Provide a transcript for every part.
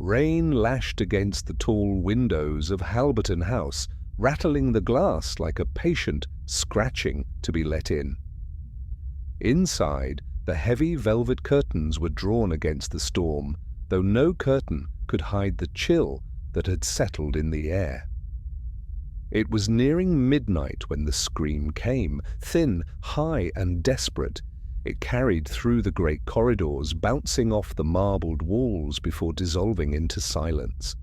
Rain lashed against the tall windows of Halberton House, rattling the glass like a patient scratching to be let in. Inside, the heavy velvet curtains were drawn against the storm, though no curtain could hide the chill that had settled in the air. It was nearing midnight when the scream came, thin, high, and desperate. It carried through the great corridors, bouncing off the marbled walls before dissolving into silence.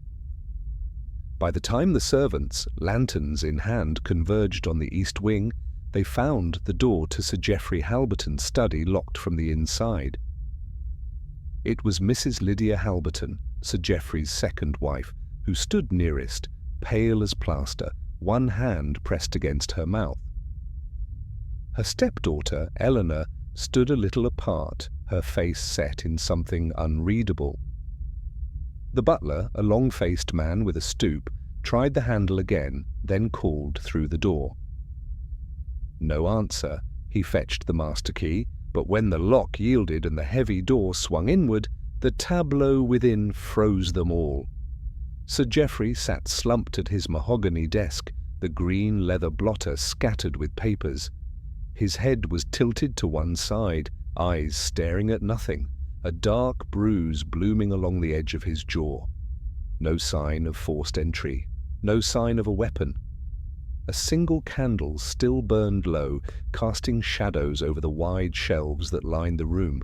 By the time the servants, lanterns in hand, converged on the east wing, they found the door to Sir Geoffrey Halberton's study locked from the inside. It was Mrs. Lydia Halberton, Sir Geoffrey's second wife, who stood nearest, pale as plaster, one hand pressed against her mouth. Her stepdaughter, Eleanor, stood a little apart, her face set in something unreadable. The butler, a long-faced man with a stoop, tried the handle again, then called through the door. No answer. He fetched the master key, but when the lock yielded and the heavy door swung inward, the tableau within froze them all. Sir Geoffrey sat slumped at his mahogany desk, the green leather blotter scattered with papers. His head was tilted to one side, eyes staring at nothing, a dark bruise blooming along the edge of his jaw. No sign of forced entry, no sign of a weapon. A single candle still burned low, casting shadows over the wide shelves that lined the room.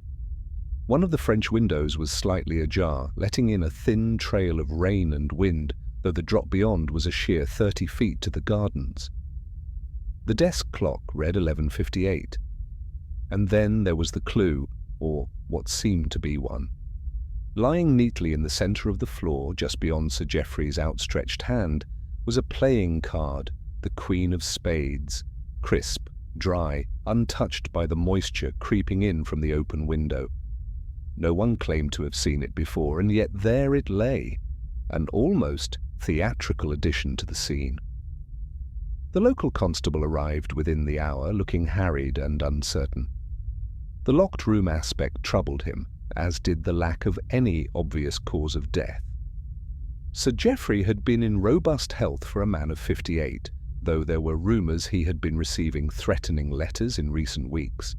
One of the French windows was slightly ajar, letting in a thin trail of rain and wind, though the drop beyond was a sheer 30 feet to the gardens. The desk clock read 11:58. And then there was the clue, or what seemed to be one. Lying neatly in the centre of the floor, just beyond Sir Geoffrey's outstretched hand, was a playing card, the Queen of Spades, crisp, dry, untouched by the moisture creeping in from the open window. No one claimed to have seen it before, and yet there it lay, an almost theatrical addition to the scene. The local constable arrived within the hour, looking harried and uncertain. The locked room aspect troubled him, as did the lack of any obvious cause of death. Sir Geoffrey had been in robust health for a man of 58, though there were rumours he had been receiving threatening letters in recent weeks.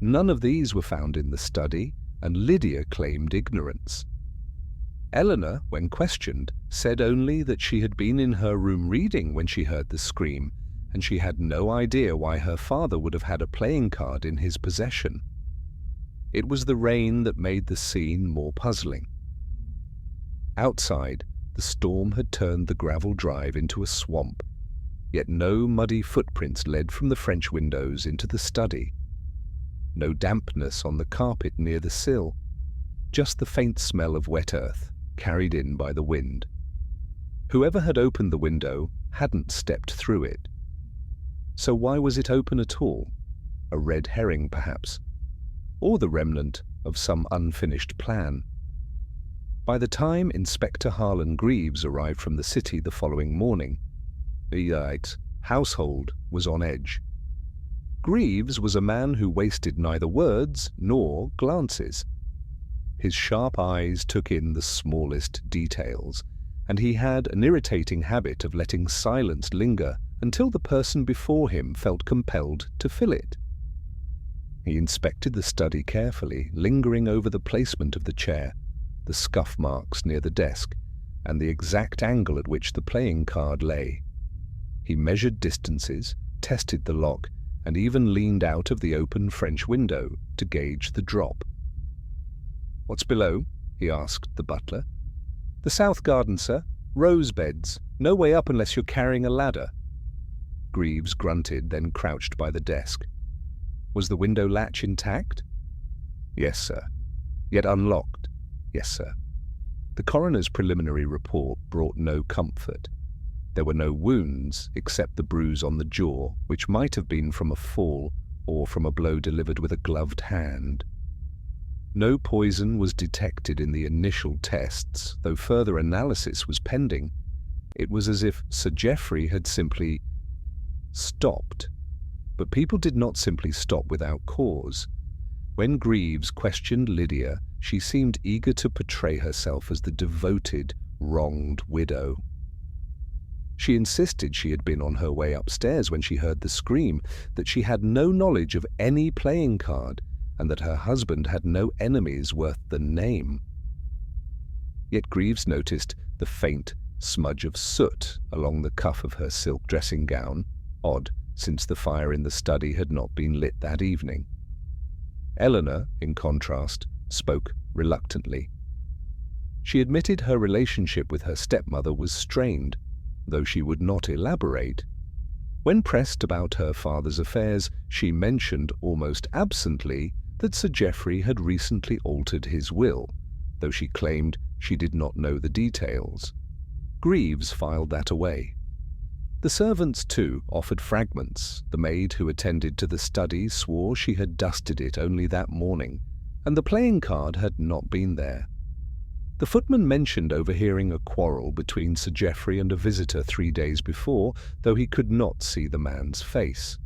None of these were found in the study, and Lydia claimed ignorance. Eleanor, when questioned, said only that she had been in her room reading when she heard the scream, and she had no idea why her father would have had a playing card in his possession. It was the rain that made the scene more puzzling. Outside, the storm had turned the gravel drive into a swamp, yet no muddy footprints led from the French windows into the study. No dampness on the carpet near the sill, just the faint smell of wet earth carried in by the wind. Whoever had opened the window hadn't stepped through it. So why was it open at all? A red herring, perhaps, or the remnant of some unfinished plan. By the time Inspector Harlan Greavves arrived from the city the following morning, the household was on edge. Greavves was a man who wasted neither words nor glances. His sharp eyes took in the smallest details, and he had an irritating habit of letting silence linger until the person before him felt compelled to fill it. He inspected the study carefully, lingering over the placement of the chair, the scuff marks near the desk, and the exact angle at which the playing card lay. He measured distances, tested the lock, and even leaned out of the open French window to gauge the drop. "What's below?" he asked the butler. "The south garden, sir. Rose beds. No way up unless you're carrying a ladder." Greavves grunted, then crouched by the desk. "Was the window latch intact?" "Yes, sir." "Yet unlocked?" "Yes, sir." The coroner's preliminary report brought no comfort. There were no wounds except the bruise on the jaw, which might have been from a fall or from a blow delivered with a gloved hand. No poison was detected in the initial tests, though further analysis was pending. It was as if Sir Geoffrey had simply stopped. But people did not simply stop without cause. When Greavves questioned Lydia, she seemed eager to portray herself as the devoted, wronged widow. She insisted she had been on her way upstairs when she heard the scream, that she had no knowledge of any playing card, and that her husband had no enemies worth the name. Yet Greavves noticed the faint smudge of soot along the cuff of her silk dressing gown, odd, since the fire in the study had not been lit that evening. Eleanor, in contrast, spoke reluctantly. She admitted her relationship with her stepmother was strained, though she would not elaborate. When pressed about her father's affairs, she mentioned almost absently that Sir Geoffrey had recently altered his will, though she claimed she did not know the details. Greavves filed that away. The servants, too, offered fragments. The maid who attended to the study swore she had dusted it only that morning, and the playing card had not been there. The footman mentioned overhearing a quarrel between Sir Geoffrey and a visitor 3 days before, though he could not see the man's face.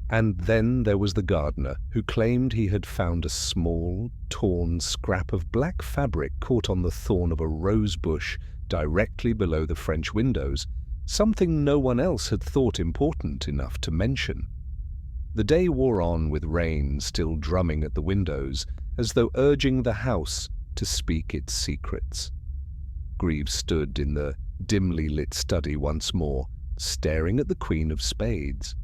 And then there was the gardener, who claimed he had found a small, torn scrap of black fabric caught on the thorn of a rose bush directly below the French windows, something no one else had thought important enough to mention. The day wore on with rain still drumming at the windows, as though urging the house to speak its secrets. Greavves stood in the dimly lit study once more, staring at the Queen of Spades.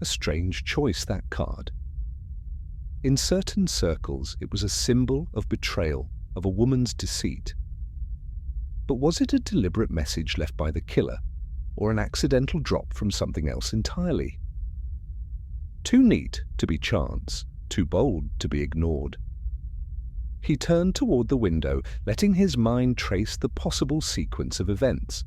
A strange choice, that card. In certain circles it was a symbol of betrayal, of a woman's deceit. But was it a deliberate message left by the killer, or an accidental drop from something else entirely? Too neat to be chance, too bold to be ignored. He turned toward the window, letting his mind trace the possible sequence of events.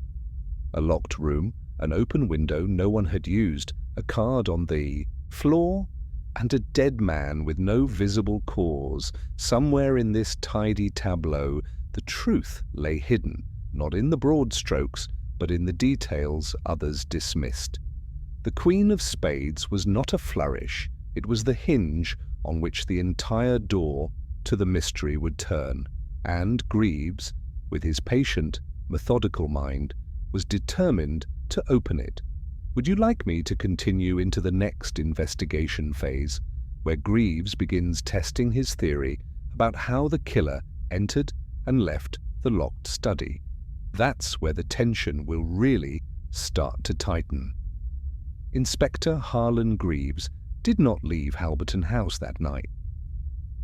A locked room, an open window no one had used, a card on the floor, and a dead man with no visible cause. Somewhere in this tidy tableau, the truth lay hidden, not in the broad strokes, but in the details others dismissed. The Queen of Spades was not a flourish, it was the hinge on which the entire door to the mystery would turn, and Greavves, with his patient, methodical mind, was determined to open it. Would you like me to continue into the next investigation phase, where Greavves begins testing his theory about how the killer entered and left the locked study? That's where the tension will really start to tighten. Inspector Harlan Greavves did not leave Halberton House that night.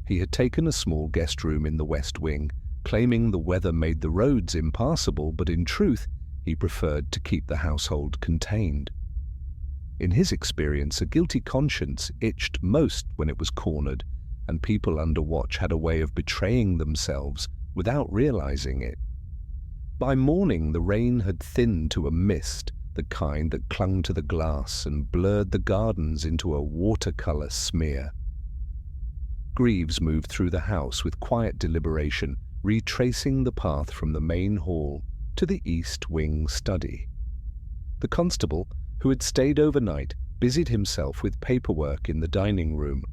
He had taken a small guest room in the West Wing, claiming the weather made the roads impassable, but in truth he preferred to keep the household contained. In his experience, a guilty conscience itched most when it was cornered, and people under watch had a way of betraying themselves without realizing it. By morning the rain had thinned to a mist, the kind that clung to the glass and blurred the gardens into a watercolor smear. Greavves moved through the house with quiet deliberation, retracing the path from the main hall to the East Wing study. The constable, who had stayed overnight, busied himself with paperwork in the dining room.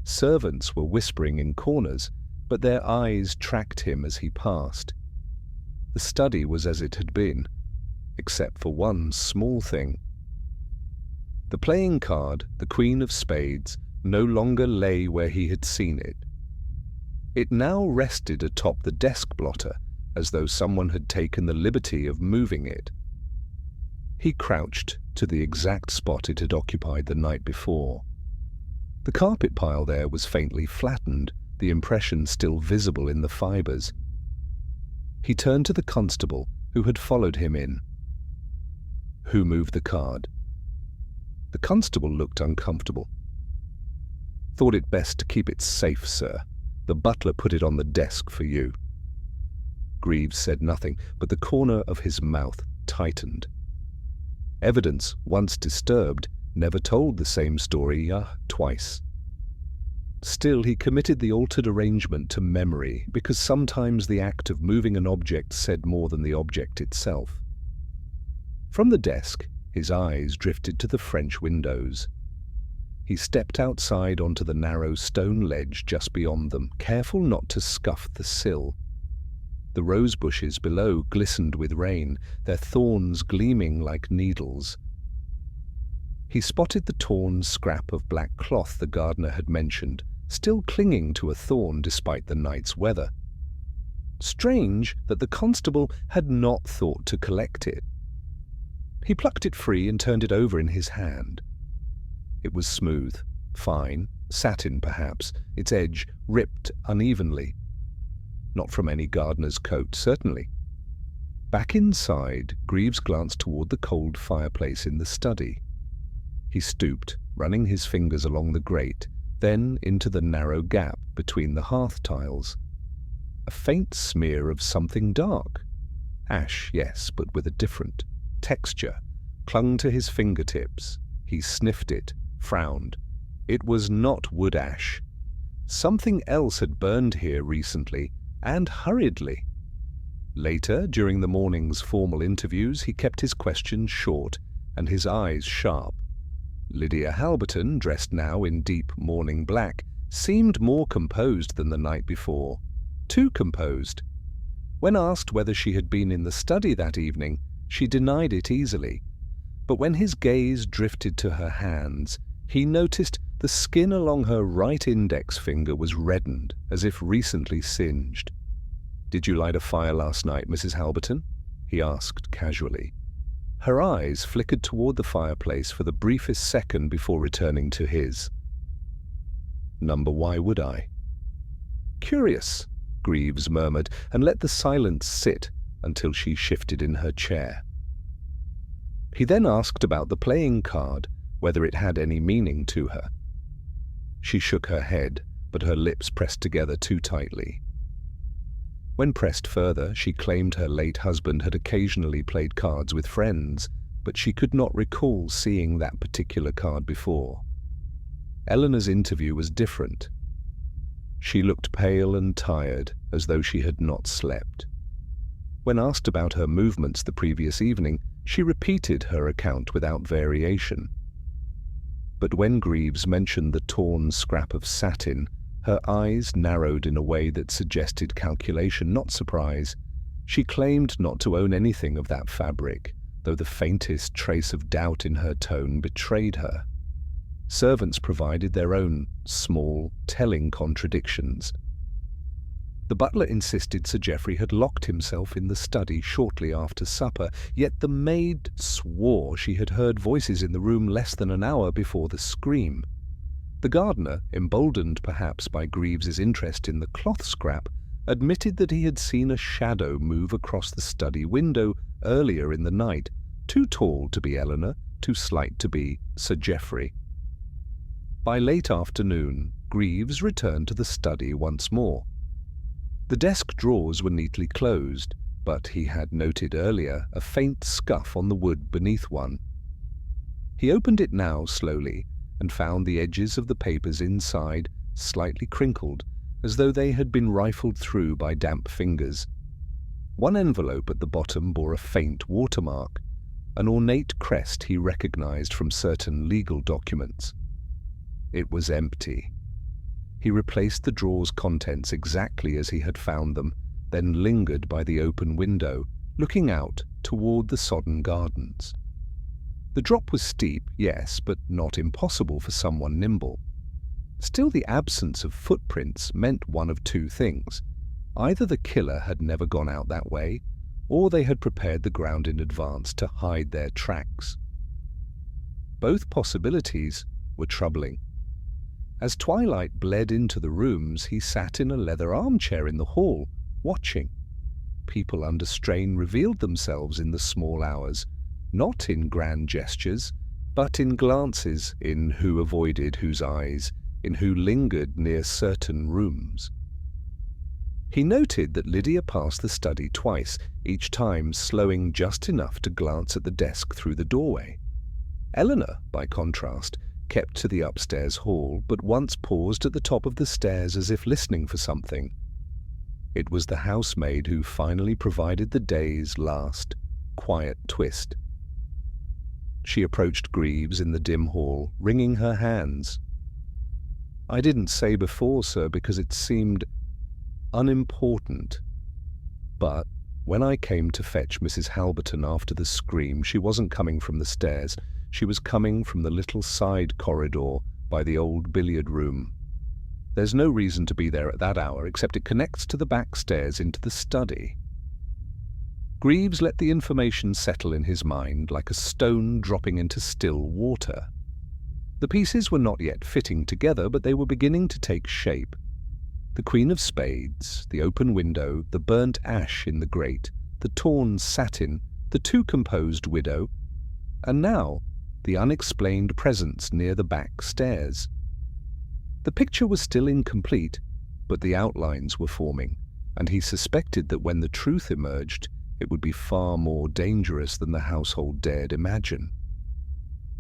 Servants were whispering in corners, but their eyes tracked him as he passed. The study was as it had been, except for one small thing. The playing card, the Queen of Spades, no longer lay where he had seen it. It now rested atop the desk blotter, as though someone had taken the liberty of moving it. He crouched to the exact spot it had occupied the night before. The carpet pile there was faintly flattened, the impression still visible in the fibres. He turned to the constable, who had followed him in. "Who moved the card?" The constable looked uncomfortable. "Thought it best to keep it safe, sir. The butler put it on the desk for you." Greavves said nothing, but the corner of his mouth tightened. Evidence, once disturbed, never told the same story twice. Still, he committed the altered arrangement to memory, because sometimes the act of moving an object said more than the object itself. From the desk, his eyes drifted to the French windows. He stepped outside onto the narrow stone ledge just beyond them, careful not to scuff the sill. The rose bushes below glistened with rain, their thorns gleaming like needles. He spotted the torn scrap of black cloth the gardener had mentioned, still clinging to a thorn despite the night's weather. Strange that the constable had not thought to collect it. He plucked it free and turned it over in his hand. It was smooth, fine, satin perhaps, its edge ripped unevenly. Not from any gardener's coat, certainly. Back inside, Greavves glanced toward the cold fireplace in the study. He stooped, running his fingers along the grate, then into the narrow gap between the hearth tiles. A faint smear of something dark. Ash, yes, but with a different texture, clung to his fingertips. He sniffed it, frowned. It was not wood ash. Something else had burned here recently, and hurriedly. Later, during the morning's formal interviews, he kept his questions short and his eyes sharp. Lydia Halberton, dressed now in deep mourning black, seemed more composed than the night before. Too composed. When asked whether she had been in the study that evening, she denied it easily. But when his gaze drifted to her hands, he noticed the skin along her right index finger was reddened, as if recently singed. "Did you light a fire last night, Mrs. Halberton?" he asked casually. Her eyes flickered toward the fireplace for the briefest second before returning to his. "Number, why would I?" "Curious," Greavves murmured, and let the silence sit until she shifted in her chair. He then asked about the playing card, whether it had any meaning to her. She shook her head, but her lips pressed together too tightly. When pressed further, she claimed her late husband had occasionally played cards with friends, but she could not recall seeing that particular card before. Eleanor's interview was different. She looked pale and tired, as though she had not slept. When asked about her movements the previous evening, she repeated her account without variation. But when Greavves mentioned the torn scrap of satin, her eyes narrowed in a way that suggested calculation, not surprise. She claimed not to own anything of that fabric, though the faintest trace of doubt in her tone betrayed her. Servants provided their own small, telling contradictions. The butler insisted Sir Geoffrey had locked himself in the study shortly after supper, yet the maid swore she had heard voices in the room less than an hour before the scream. The gardener, emboldened perhaps by Greaves's interest in the cloth scrap, admitted that he had seen a shadow move across the study window earlier in the night, too tall to be Eleanor, too slight to be Sir Geoffrey. By late afternoon, Greavves returned to the study once more. The desk drawers were neatly closed, but he had noted earlier a faint scuff on the wood beneath one. He opened it now slowly and found the edges of the papers inside slightly crinkled, as though they had been rifled through by damp fingers. One envelope at the bottom bore a faint watermark, an ornate crest he recognized from certain legal documents. It was empty. He replaced the drawer's contents exactly as he had found them, then lingered by the open window, looking out toward the sodden gardens. The drop was steep, yes, but not impossible for someone nimble. Still, the absence of footprints meant one of two things. Either the killer had never gone out that way, or they had prepared the ground in advance to hide their tracks. Both possibilities were troubling. As twilight bled into the rooms, he sat in a leather armchair in the hall, watching. People under strain revealed themselves in the small hours, not in grand gestures, but in glances, in who avoided whose eyes, in who lingered near certain rooms. He noted that Lydia passed the study twice, each time slowing just enough to glance at the desk through the doorway. Eleanor, by contrast, kept to the upstairs hall, but once paused at the top of the stairs as if listening for something. It was the housemaid who finally provided the day's last quiet twist. She approached Greavves in the dim hall, wringing her hands. "I didn't say before, sir, because it seemed unimportant. But when I came to fetch Mrs. Halberton after the scream, she wasn't coming from the stairs. She was coming from the little side corridor by the old billiard room. There's no reason to be there at that hour, except it connects to the back stairs into the study." Greavves let the information settle in his mind like a stone dropping into still water. The pieces were not yet fitting together, but they were beginning to take shape. The Queen of Spades, the open window, the burnt ash in the grate, the torn satin, the too-composed widow, and now the unexplained presence near the back stairs. The picture was still incomplete, but the outlines were forming, and he suspected that when the truth emerged, it would be far more dangerous than the household dared imagine.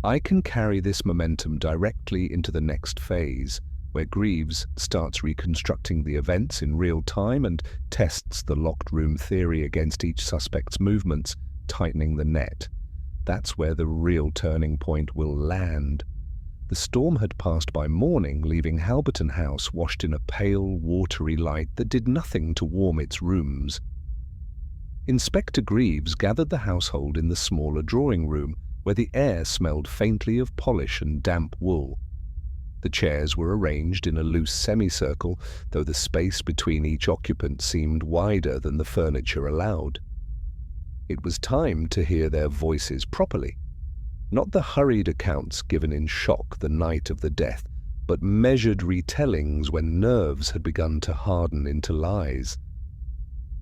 I can carry this momentum directly into the next phase, where Greavves starts reconstructing the events in real time and tests the locked room theory against each suspect's movements, tightening the net. That's where the real turning point will land. The storm had passed by morning, leaving Halberton House washed in a pale, watery light that did nothing to warm its rooms. Inspector Greavves gathered the household in the smaller drawing room, where the air smelled faintly of polish and damp wool. The chairs were arranged in a loose semicircle, though the space between each occupant seemed wider than the furniture allowed. It was time to hear their voices properly. Not the hurried accounts given in shock the night of the death, but measured retellings when nerves had begun to harden into lies.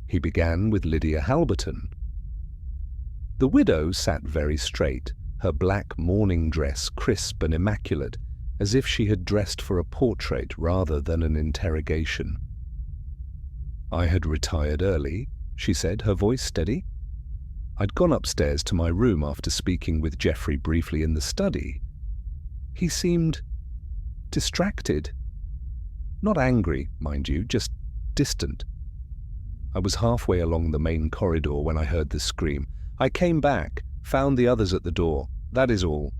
He began with Lydia Halberton. The widow sat very straight, her black mourning dress crisp and immaculate, as if she had dressed for a portrait rather than an interrogation. "I had retired early," she said, her voice steady. "I'd gone upstairs to my room after speaking with Geoffrey briefly in the study. He seemed distracted. Not angry, mind you, just distant. I was halfway along the main corridor when I heard the scream. I came back, found the others at the door. That is all."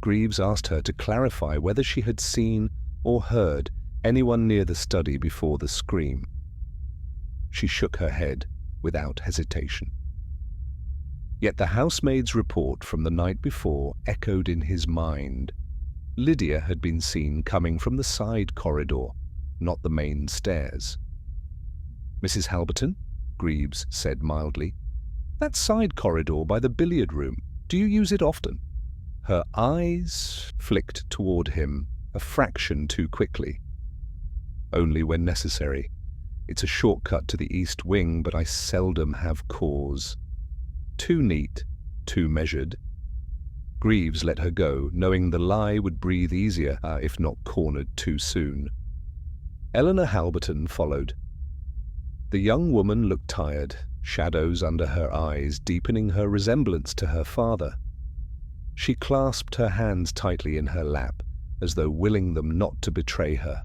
Greavves asked her to clarify whether she had seen or heard anyone near the study before the scream. She shook her head without hesitation. Yet the housemaid's report from the night before echoed in his mind. Lydia had been seen coming from the side corridor, not the main stairs. "Mrs. Halberton," Greavves said mildly, "that side corridor by the billiard room, do you use it often?" Her eyes flicked toward him a fraction too quickly. "Only when necessary. It's a shortcut to the east wing, but I seldom have cause. Too neat, too measured." Greavves let her go, knowing the lie would breathe easier if not cornered too soon. Eleanor Halberton followed. The young woman looked tired, shadows under her eyes deepening her resemblance to her father. She clasped her hands tightly in her lap, as though willing them not to betray her.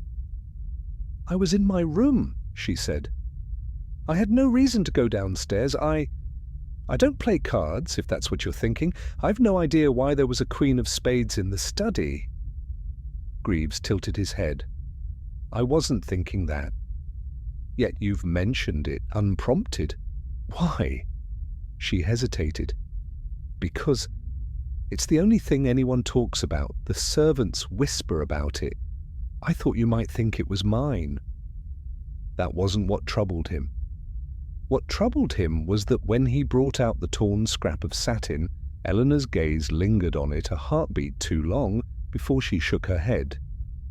"I was in my room," she said. "I had no reason to go downstairs. I don't play cards, if that's what you're thinking. I've no idea why there was a Queen of Spades in the study." Greavves tilted his head. "I wasn't thinking that. Yet you've mentioned it unprompted. Why?" She hesitated. "Because it's the only thing anyone talks about. The servants whisper about it. I thought you might think it was mine." That wasn't what troubled him. What troubled him was that when he brought out the torn scrap of satin, Eleanor's gaze lingered on it a heartbeat too long before she shook her head.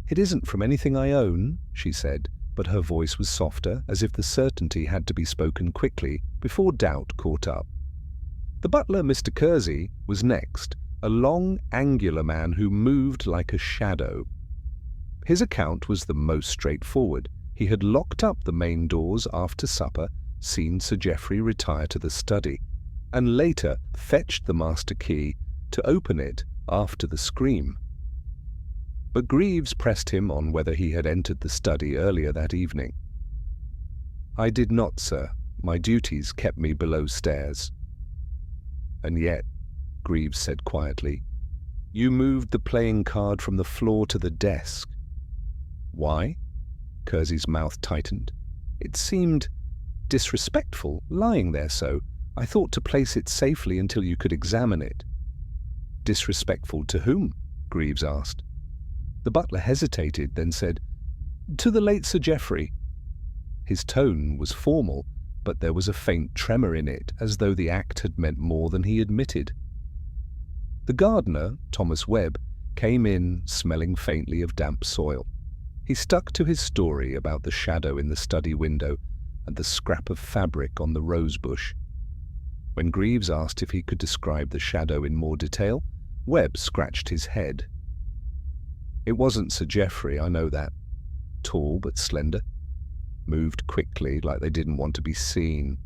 "It isn't from anything I own," she said, but her voice was softer, as if the certainty had to be spoken quickly before doubt caught up. The butler, Mr. Kersey, was next, a long, angular man who moved like a shadow. His account was the most straightforward. He had locked up the main doors after supper, seen Sir Geoffrey retire to the study, and later fetched the master key to open it after the scream. But Greavves pressed him on whether he had entered the study earlier that evening. "I did not, sir. My duties kept me below stairs." And yet, Greavves said quietly. "You moved the playing card from the floor to the desk." "Why?" Kersey's mouth tightened. "It seemed disrespectful, lying there so. I thought to place it safely until you could examine it." "Disrespectful to whom?" Greavves asked. The butler hesitated, then said, "To the late Sir Geoffrey." His tone was formal, but there was a faint tremor in it, as though the act had meant more than he admitted. The gardener, Thomas Webb, came in, smelling faintly of damp soil. He stuck to his story about the shadow in the study window and the scrap of fabric on the rose bush. When Greavves asked if he could describe the shadow in more detail, Webb scratched his head. "It wasn't Sir Geoffrey, I know that. Tall but slender. Moved quickly, like they didn't want to be seen.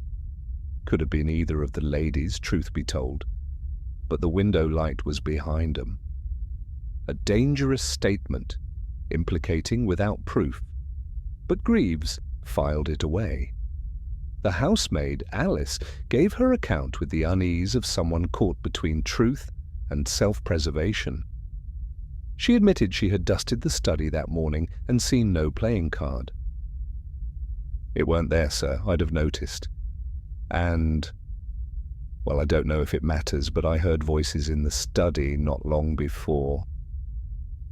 Could have been either of the ladies, truth be told. But the window light was behind them. A dangerous statement, implicating without proof. But Greavves filed it away. The housemaid, Alice, gave her account with the unease of someone caught between truth and self-preservation. She admitted she had dusted the study that morning and seen no playing card. "It weren't there, sir. I'd have noticed. And, well, I don't know if it matters, but I heard voices in the study not long before."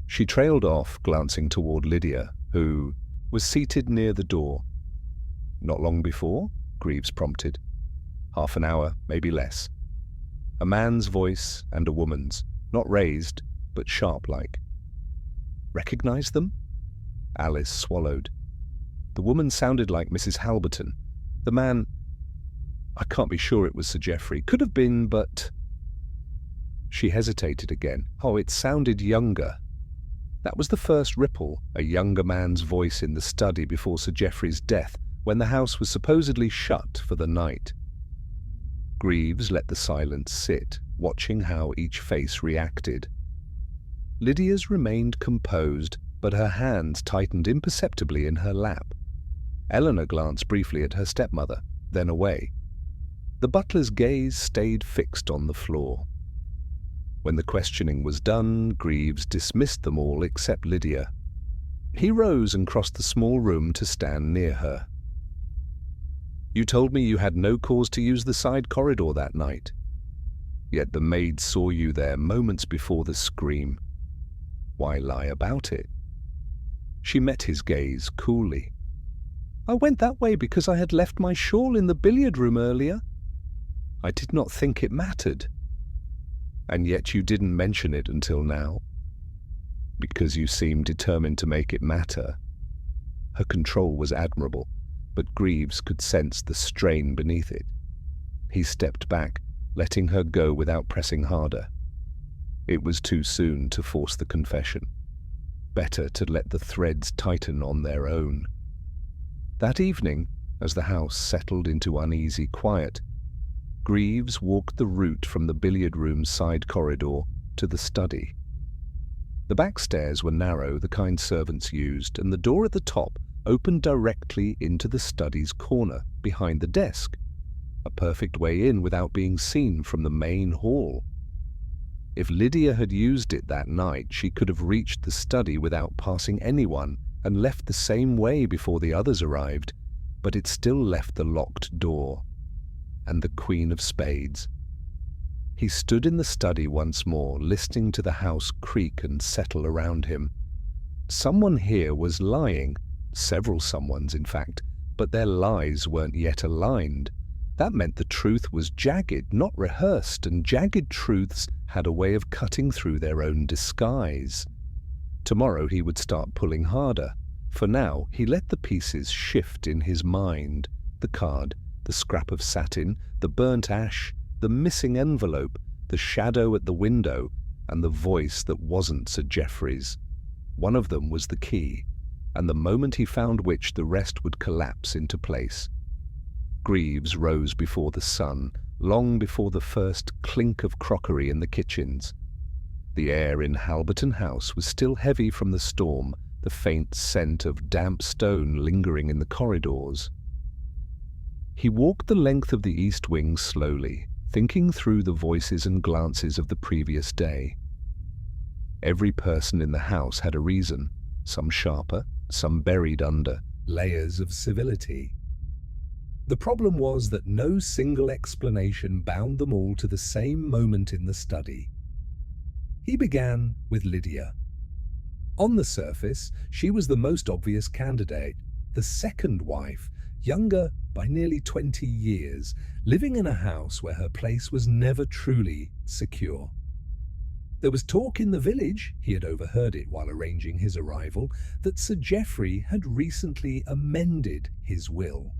She trailed off, glancing toward Lydia, who was seated near the door. "Not long before?" Greavves prompted. "Half an hour, maybe less. A man's voice and a woman's, not raised, but sharp-like." "Recognize them?" Alice swallowed. "The woman sounded like Mrs. Halberton. The man, I can't be sure it was Sir Geoffrey. Could have been, but—" She hesitated again. "Oh, it sounded younger." That was the first ripple, a younger man's voice in the study before Sir Geoffrey's death, when the house was supposedly shut for the night. Greavves let the silence sit, watching how each face reacted. Lydia's remained composed, but her hands tightened imperceptibly in her lap. Eleanor glanced briefly at her stepmother, then away. The butler's gaze stayed fixed on the floor. When the questioning was done, Greavves dismissed them all except Lydia. He rose and crossed the small room to stand near her. "You told me you had no cause to use the side corridor that night. Yet the maid saw you there moments before the scream. Why lie about it?" She met his gaze coolly. "I went that way because I had left my shawl in the billiard room earlier. I did not think it mattered." "And yet you didn't mention it until now?" "Because you seemed determined to make it matter." Her control was admirable, but Greavves could sense the strain beneath it. He stepped back, letting her go without pressing harder. It was too soon to force the confession. Better to let the threads tighten on their own. That evening, as the house settled into uneasy quiet, Greavves walked the route from the billiard room's side corridor to the study. The back stairs were narrow, the kind servants used, and the door at the top opened directly into the study's corner, behind the desk, a perfect way in without being seen from the main hall. If Lydia had used it that night, she could have reached the study without passing anyone and left the same way before the others arrived, but it still left the locked door. And the Queen of Spades. He stood in the study once more, listening to the house creak and settle around him. Someone here was lying, several someones in fact, but their lies weren't yet aligned. That meant the truth was jagged, not rehearsed, and jagged truths had a way of cutting through their own disguise. Tomorrow he would start pulling harder. For now, he let the pieces shift in his mind. The card, the scrap of satin, the burnt ash, the missing envelope, the shadow at the window, and the voice that wasn't Sir Geoffrey's. One of them was the key, and the moment he found which, the rest would collapse into place. Greavves rose before the sun, long before the first clink of crockery in the kitchens. The air in Halberton House was still heavy from the storm, the faint scent of damp stone lingering in the corridors. He walked the length of the east wing slowly, thinking through the voices and glances of the previous day. Every person in the house had a reason, some sharper, some buried under layers of civility. The problem was that no single explanation bound them all to the same moment in the study. He began with Lydia. On the surface, she was the most obvious candidate, the second wife, younger by nearly 20 years, living in a house where her place was never truly secure. There was talk in the village, he had overheard it while arranging his arrival, that Sir Geoffrey had recently amended his will.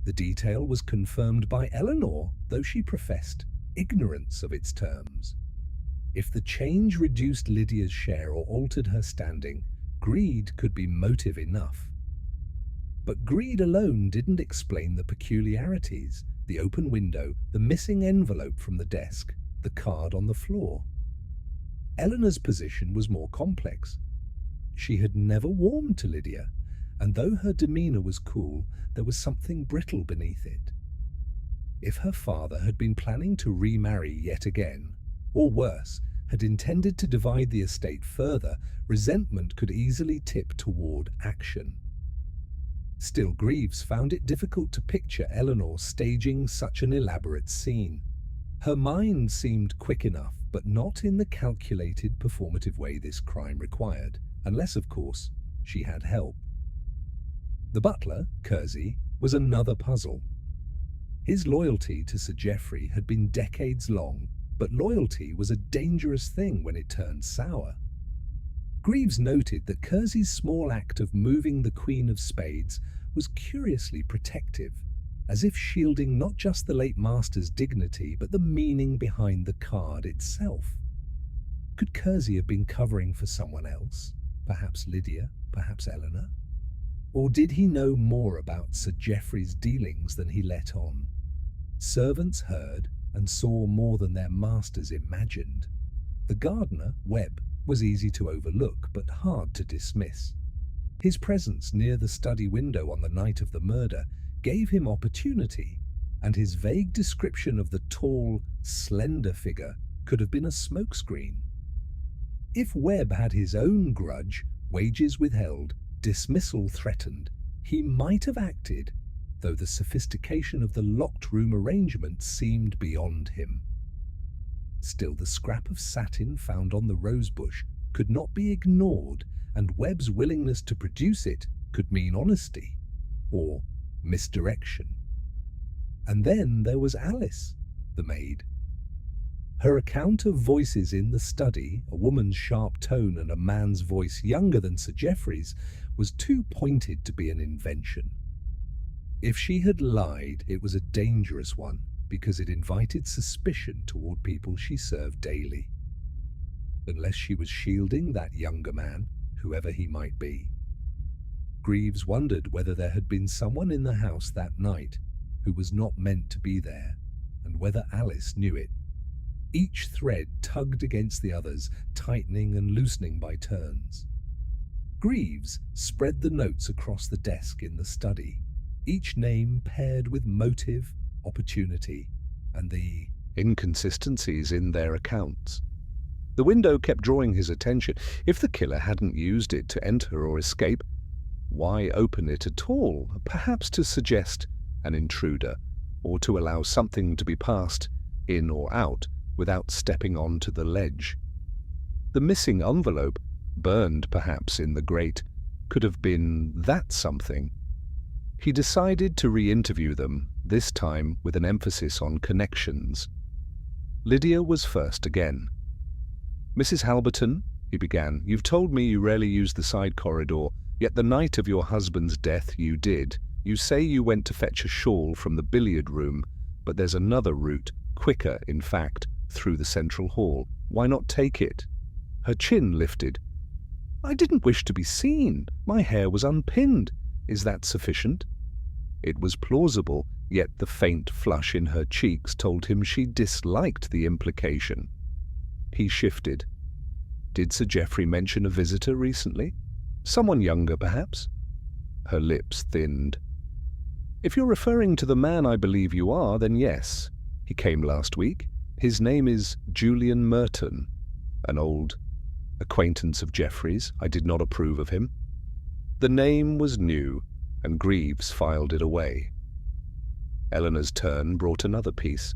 The detail was confirmed by Eleanor, though she professed ignorance of its terms. If the change reduced Lydia's share or altered her standing, greed could be motive enough. But greed alone didn't explain the peculiarities, the open window, the missing envelope from the desk, the card on the floor. Eleanor's position was more complex. She had never warmed to Lydia, and though her demeanor was cool, there was something brittle beneath it. If her father had been planning to remarry yet again, or worse, had intended to divide the estate further, resentment could easily tip toward action. Still, Greavves found it difficult to picture Eleanor staging such an elaborate scene. Her mind seemed quick enough, but not in the calculated, performative way this crime required, unless, of course, she had help. The butler, Kersey, was another puzzle. His loyalty to Sir Geoffrey had been decades long, but loyalty was a dangerous thing when it turned sour. Greavves noted that Kersey's small act of moving the Queen of Spades was curiously protective, as if shielding not just the late master's dignity, but the meaning behind the card itself. Could Kersey have been covering for someone else? Perhaps Lydia, perhaps Eleanor? Or did he know more about Sir Geoffrey's dealings than he let on? Servants heard and saw more than their masters imagined. The gardener, Webb, was easy to overlook but hard to dismiss. His presence near the study window on the night of the murder gave him opportunity, and his vague description of the tall, slender figure could have been a smokescreen. If Webb had his own grudge, wages withheld, dismissal threatened, he might have acted, though the sophistication of the locked room arrangement seemed beyond him. Still, the scrap of satin found on the rosebush could not be ignored, and Webb's willingness to produce it could mean honesty, or misdirection. And then there was Alice, the maid. Her account of voices in the study, a woman's sharp tone and a man's voice younger than Sir Geoffrey's, was too pointed to be an invention. If she had lied, it was a dangerous one, because it invited suspicion toward people she served daily. Unless she was shielding that younger man, whoever he might be. Greavves wondered whether there had been someone in the house that night who was not meant to be there, and whether Alice knew it. Each thread tugged against the others, tightening and loosening by turns. Greavves spread the notes across the desk in the study, each name paired with motive, opportunity, and the inconsistencies in their accounts. The window kept drawing his attention. If the killer hadn't used it to enter or escape, why open it at all? Perhaps to suggest an intruder, or to allow something to be passed in or out without stepping onto the ledge. The missing envelope, burned perhaps in the grate, could have been that something. He decided to re-interview them, this time with an emphasis on connections. Lydia was first again. "Mrs. Halberton," he began, "you've told me you rarely use the side corridor, yet the night of your husband's death you did. You say you went to fetch a shawl from the billiard room, but there's another route, quicker in fact, through the central hall. Why not take it?" Her chin lifted. "I didn't wish to be seen. My hair was unpinned. Is that sufficient?" It was plausible, yet the faint flush in her cheeks told him she disliked the implication. He shifted. "Did Sir Geoffrey mention a visitor recently? Someone younger, perhaps?" Her lips thinned. "If you're referring to the man I believe you are, then yes. He came last week. His name is Julian Merton, an old acquaintance of Geoffrey's. I did not approve of him." The name was new, and Greavves filed it away. Eleanor's turn brought another piece.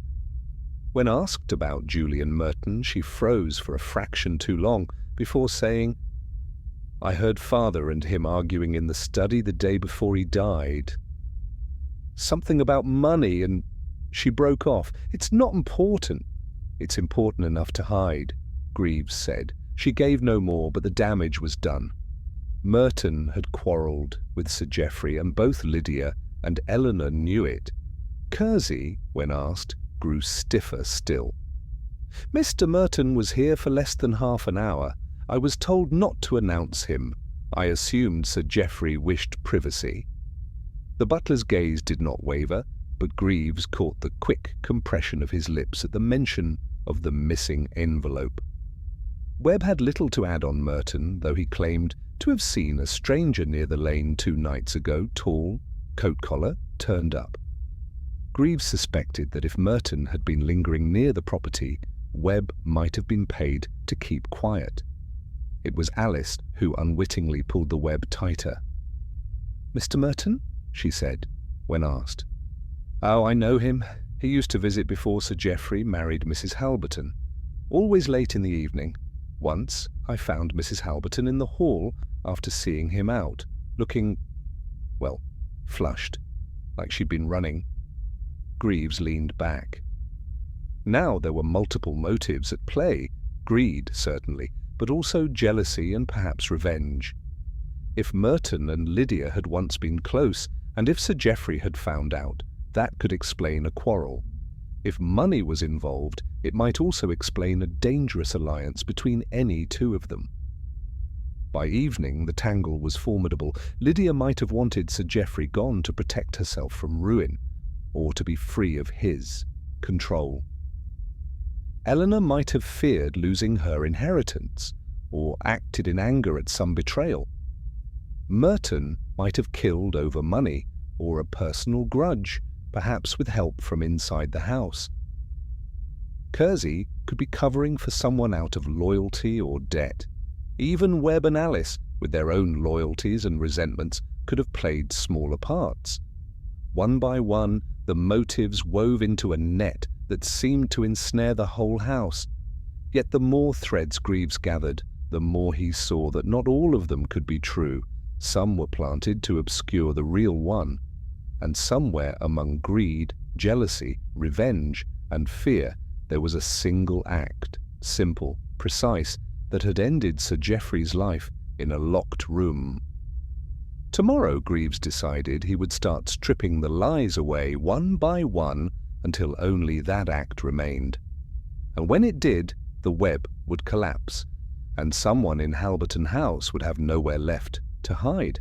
When asked about Julian Merton, she froze for a fraction too long before saying, "I heard Father and him arguing in the study the day before he died. Something about money," and she broke off. "It's not important." "It's important enough to hide," Greavves said. She gave no more, but the damage was done. Merton had quarrelled with Sir Geoffrey, and both Lydia and Eleanor knew it. Kersey, when asked, grew stiffer still. "Mr. Merton was here for less than half an hour. I was told not to announce him. I assumed Sir Geoffrey wished privacy." The butler's gaze did not waver, but Greavves caught the quick compression of his lips at the mention of the missing envelope. Webb had little to add on Merton, though he claimed to have seen a stranger near the lane 2 nights ago, tall, coat-collar, turned up. Greavves suspected that if Merton had been lingering near the property, Webb might have been paid to keep quiet. It was Alice who unwittingly pulled the web tighter. "Mr. Merton?" she said, when asked. "Oh, I know him. He used to visit before Sir Geoffrey married Mrs. Halberton. Always late in the evening. Once I found Mrs. Halberton in the hall after seeing him out, looking, well, flushed, like she'd been running." Greavves leaned back. Now there were multiple motives at play, greed, certainly, but also jealousy and perhaps revenge. If Merton and Lydia had once been close, and if Sir Geoffrey had found out, that could explain a quarrel. If money was involved, it might also explain a dangerous alliance between any two of them. By evening, the tangle was formidable. Lydia might have wanted Sir Geoffrey gone to protect herself from ruin, or to be free of his control. Eleanor might have feared losing her inheritance, or acted in anger at some betrayal. Merton might have killed over money, or a personal grudge, perhaps with help from inside the house. Kersey could be covering for someone out of loyalty or debt. Even Webb and Alice, with their own loyalties and resentments, could have played smaller parts. One by one, the motives wove into a net that seemed to ensnare the whole house. Yet the more threads Greavves gathered, the more he saw that not all of them could be true. Some were planted to obscure the real one, and somewhere among greed, jealousy, revenge, and fear there was a single act, simple, precise, that had ended Sir Geoffrey's life in a locked room. Tomorrow, Greavves decided, he would start stripping the lies away one by one until only that act remained. And when it did, the web would collapse, and someone in Halberton House would have nowhere left to hide.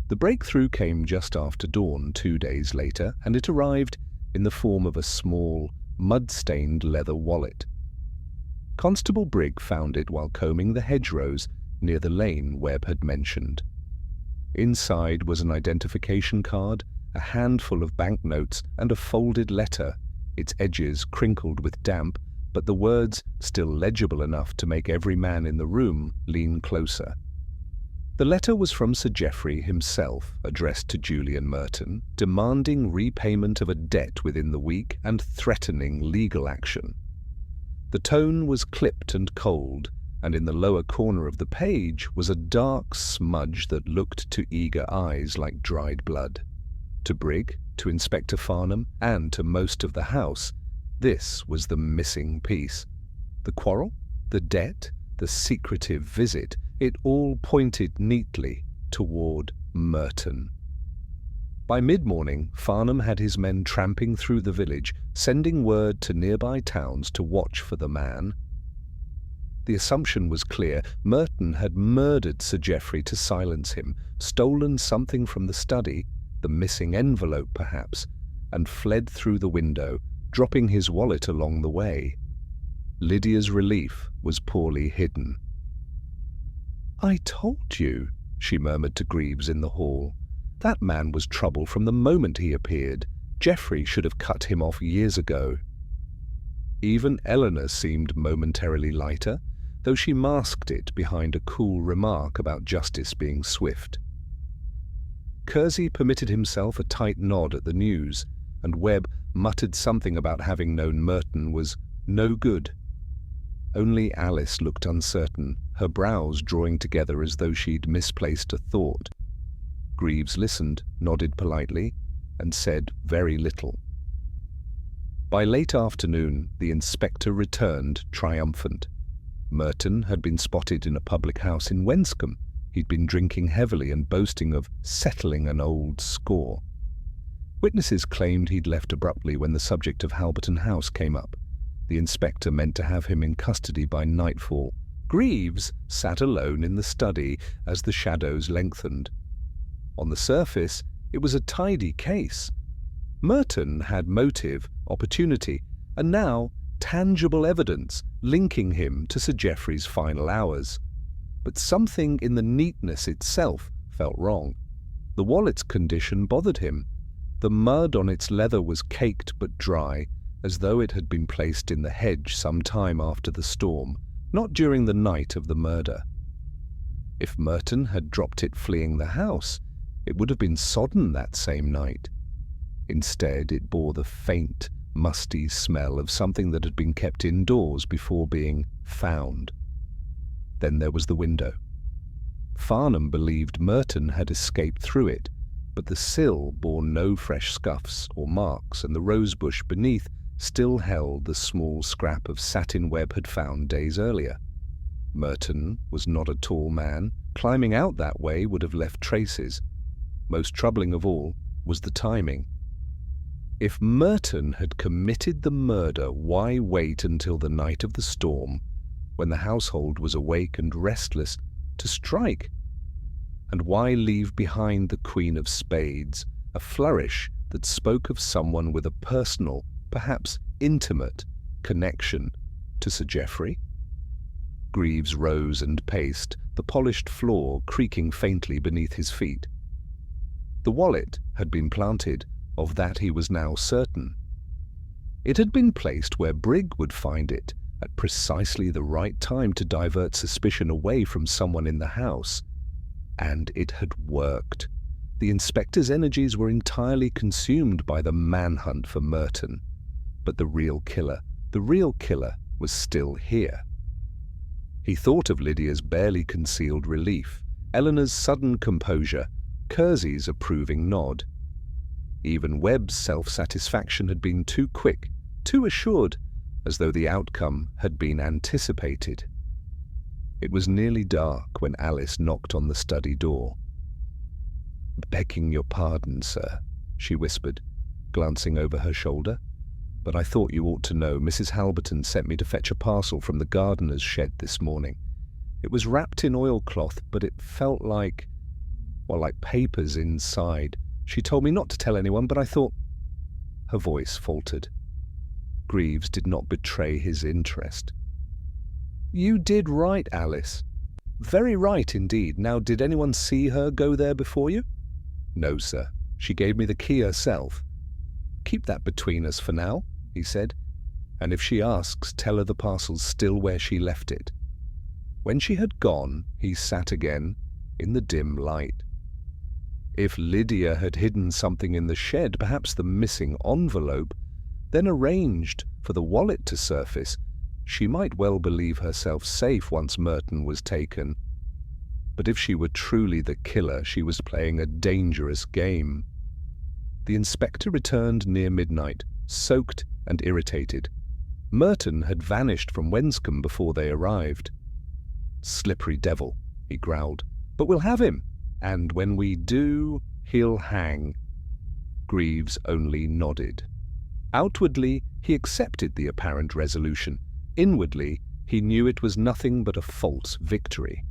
The breakthrough came just after dawn 2 days later, and it arrived in the form of a small, mud-stained leather wallet. Constable Brigg found it while combing the hedgerows near the lane Webb had mentioned. Inside was an identification card, a handful of banknotes, and a folded letter, its edges crinkled with damp, but the words still legible enough to make every man in the room lean closer. The letter was from Sir Geoffrey himself, addressed to Julian Merton, demanding repayment of a debt within the week and threatening legal action. The tone was clipped and cold, and in the lower corner of the page was a dark smudge that looked to eager eyes like dried blood. To Brigg, to Inspector Farnham, and to most of the house, this was the missing piece. The quarrel, the debt, the secretive visit, it all pointed neatly toward Merton. By mid-morning, Farnham had his men tramping through the village, sending word to nearby towns to watch for the man. The assumption was clear. Merton had murdered Sir Geoffrey to silence him, stolen something from the study, the missing envelope perhaps, and fled through the window, dropping his wallet along the way. Lydia's relief was poorly hidden. "I told you," she murmured to Greavves in the hall. "That man was trouble from the moment he appeared. Geoffrey should have cut him off years ago." Even Eleanor seemed momentarily lighter, though she masked it behind a cool remark about justice being swift. Kersey permitted himself a tight nod at the news, and Webb muttered something about having known Merton was no good. Only Alice looked uncertain, her brows drawing together as though she'd misplaced a thought. Greavves listened, nodded politely, and said very little. By late afternoon, the inspector returned triumphant. Merton had been spotted in a public house in Wenscombe. He'd been drinking heavily and boasting of settling an old score. Witnesses claimed he'd left abruptly when the subject of Halberton House came up. The inspector meant to have him in custody by nightfall. Greavves sat alone in the study as the shadows lengthened. On the surface, it was a tidy case. Merton had motive, opportunity, and now tangible evidence linking him to Sir Geoffrey's final hours. But something in the neatness itself felt wrong. The wallet's condition bothered him. The mud on its leather was caked but dry, as though it had been placed in the hedge some time after the storm, not during the night of the murder. If Merton had dropped it fleeing the house, it would have been sodden that same night. Instead, it bore the faint, musty smell of something that had been kept indoors before being found. Then there was the window. Farnham believed Merton had escaped through it, but the sill bore no fresh scuffs or marks, and the rosebush beneath still held the small scrap of satin Webb had found days earlier. Merton was not a tall man. Climbing out that way would have left traces. Most troubling of all was the timing. If Merton had committed the murder, why wait until the night of the storm, when the household was awake and restless, to strike? And why leave behind the Queen of Spades, a flourish that spoke of someone with a personal, perhaps intimate, connection to Sir Geoffrey? Greavves rose and paced, the polished floor creaking faintly beneath his feet. The wallet had been planted, of that he was now certain. It had been placed where Brigg would find it, at precisely the right time to divert suspicion away from someone in the house. And it had worked. The inspector's energies were entirely consumed by the manhunt for Merton. But the real killer was still here. He thought of Lydia's barely concealed relief, Eleanor's sudden composure, Kersey's approving nod. Even Webb's self-satisfaction had been too quick, too assured, as though the outcome had been anticipated. It was nearly dark when Alice knocked on the study door. "Begging your pardon, sir," she whispered, glancing over her shoulder, "but I thought you ought to know Mrs. Halberton sent me to fetch a parcel from the gardener's shed this morning. It was wrapped in oilcloth, but it felt like papers inside. She told me not to tell anyone, but I thought—" Her voice faltered. Greavves did not betray his interest. "You did right, Alice. Very right indeed. Now, did anyone see her go there before you?" "No, sir. She gave me the key herself." "Keep that between us for now," he said. "And if she asks, tell her the parcel's still where she left it." When she had gone, he sat again, in the dim light. If Lydia had hidden something in the shed, perhaps the missing envelope, then arranged for the wallet to surface, she might well believe herself safe once Merton was taken. But if she were truly the killer, she was playing a dangerous game. The inspector returned near midnight, soaked and irritated. Merton had vanished from Wenscombe before they arrived. "Slippery devil," he growled, "but we'll have him. And when we do, he'll hang." Greavves only nodded. Outwardly, he accepted the apparent resolution. Inwardly, he knew it was nothing but a false victory.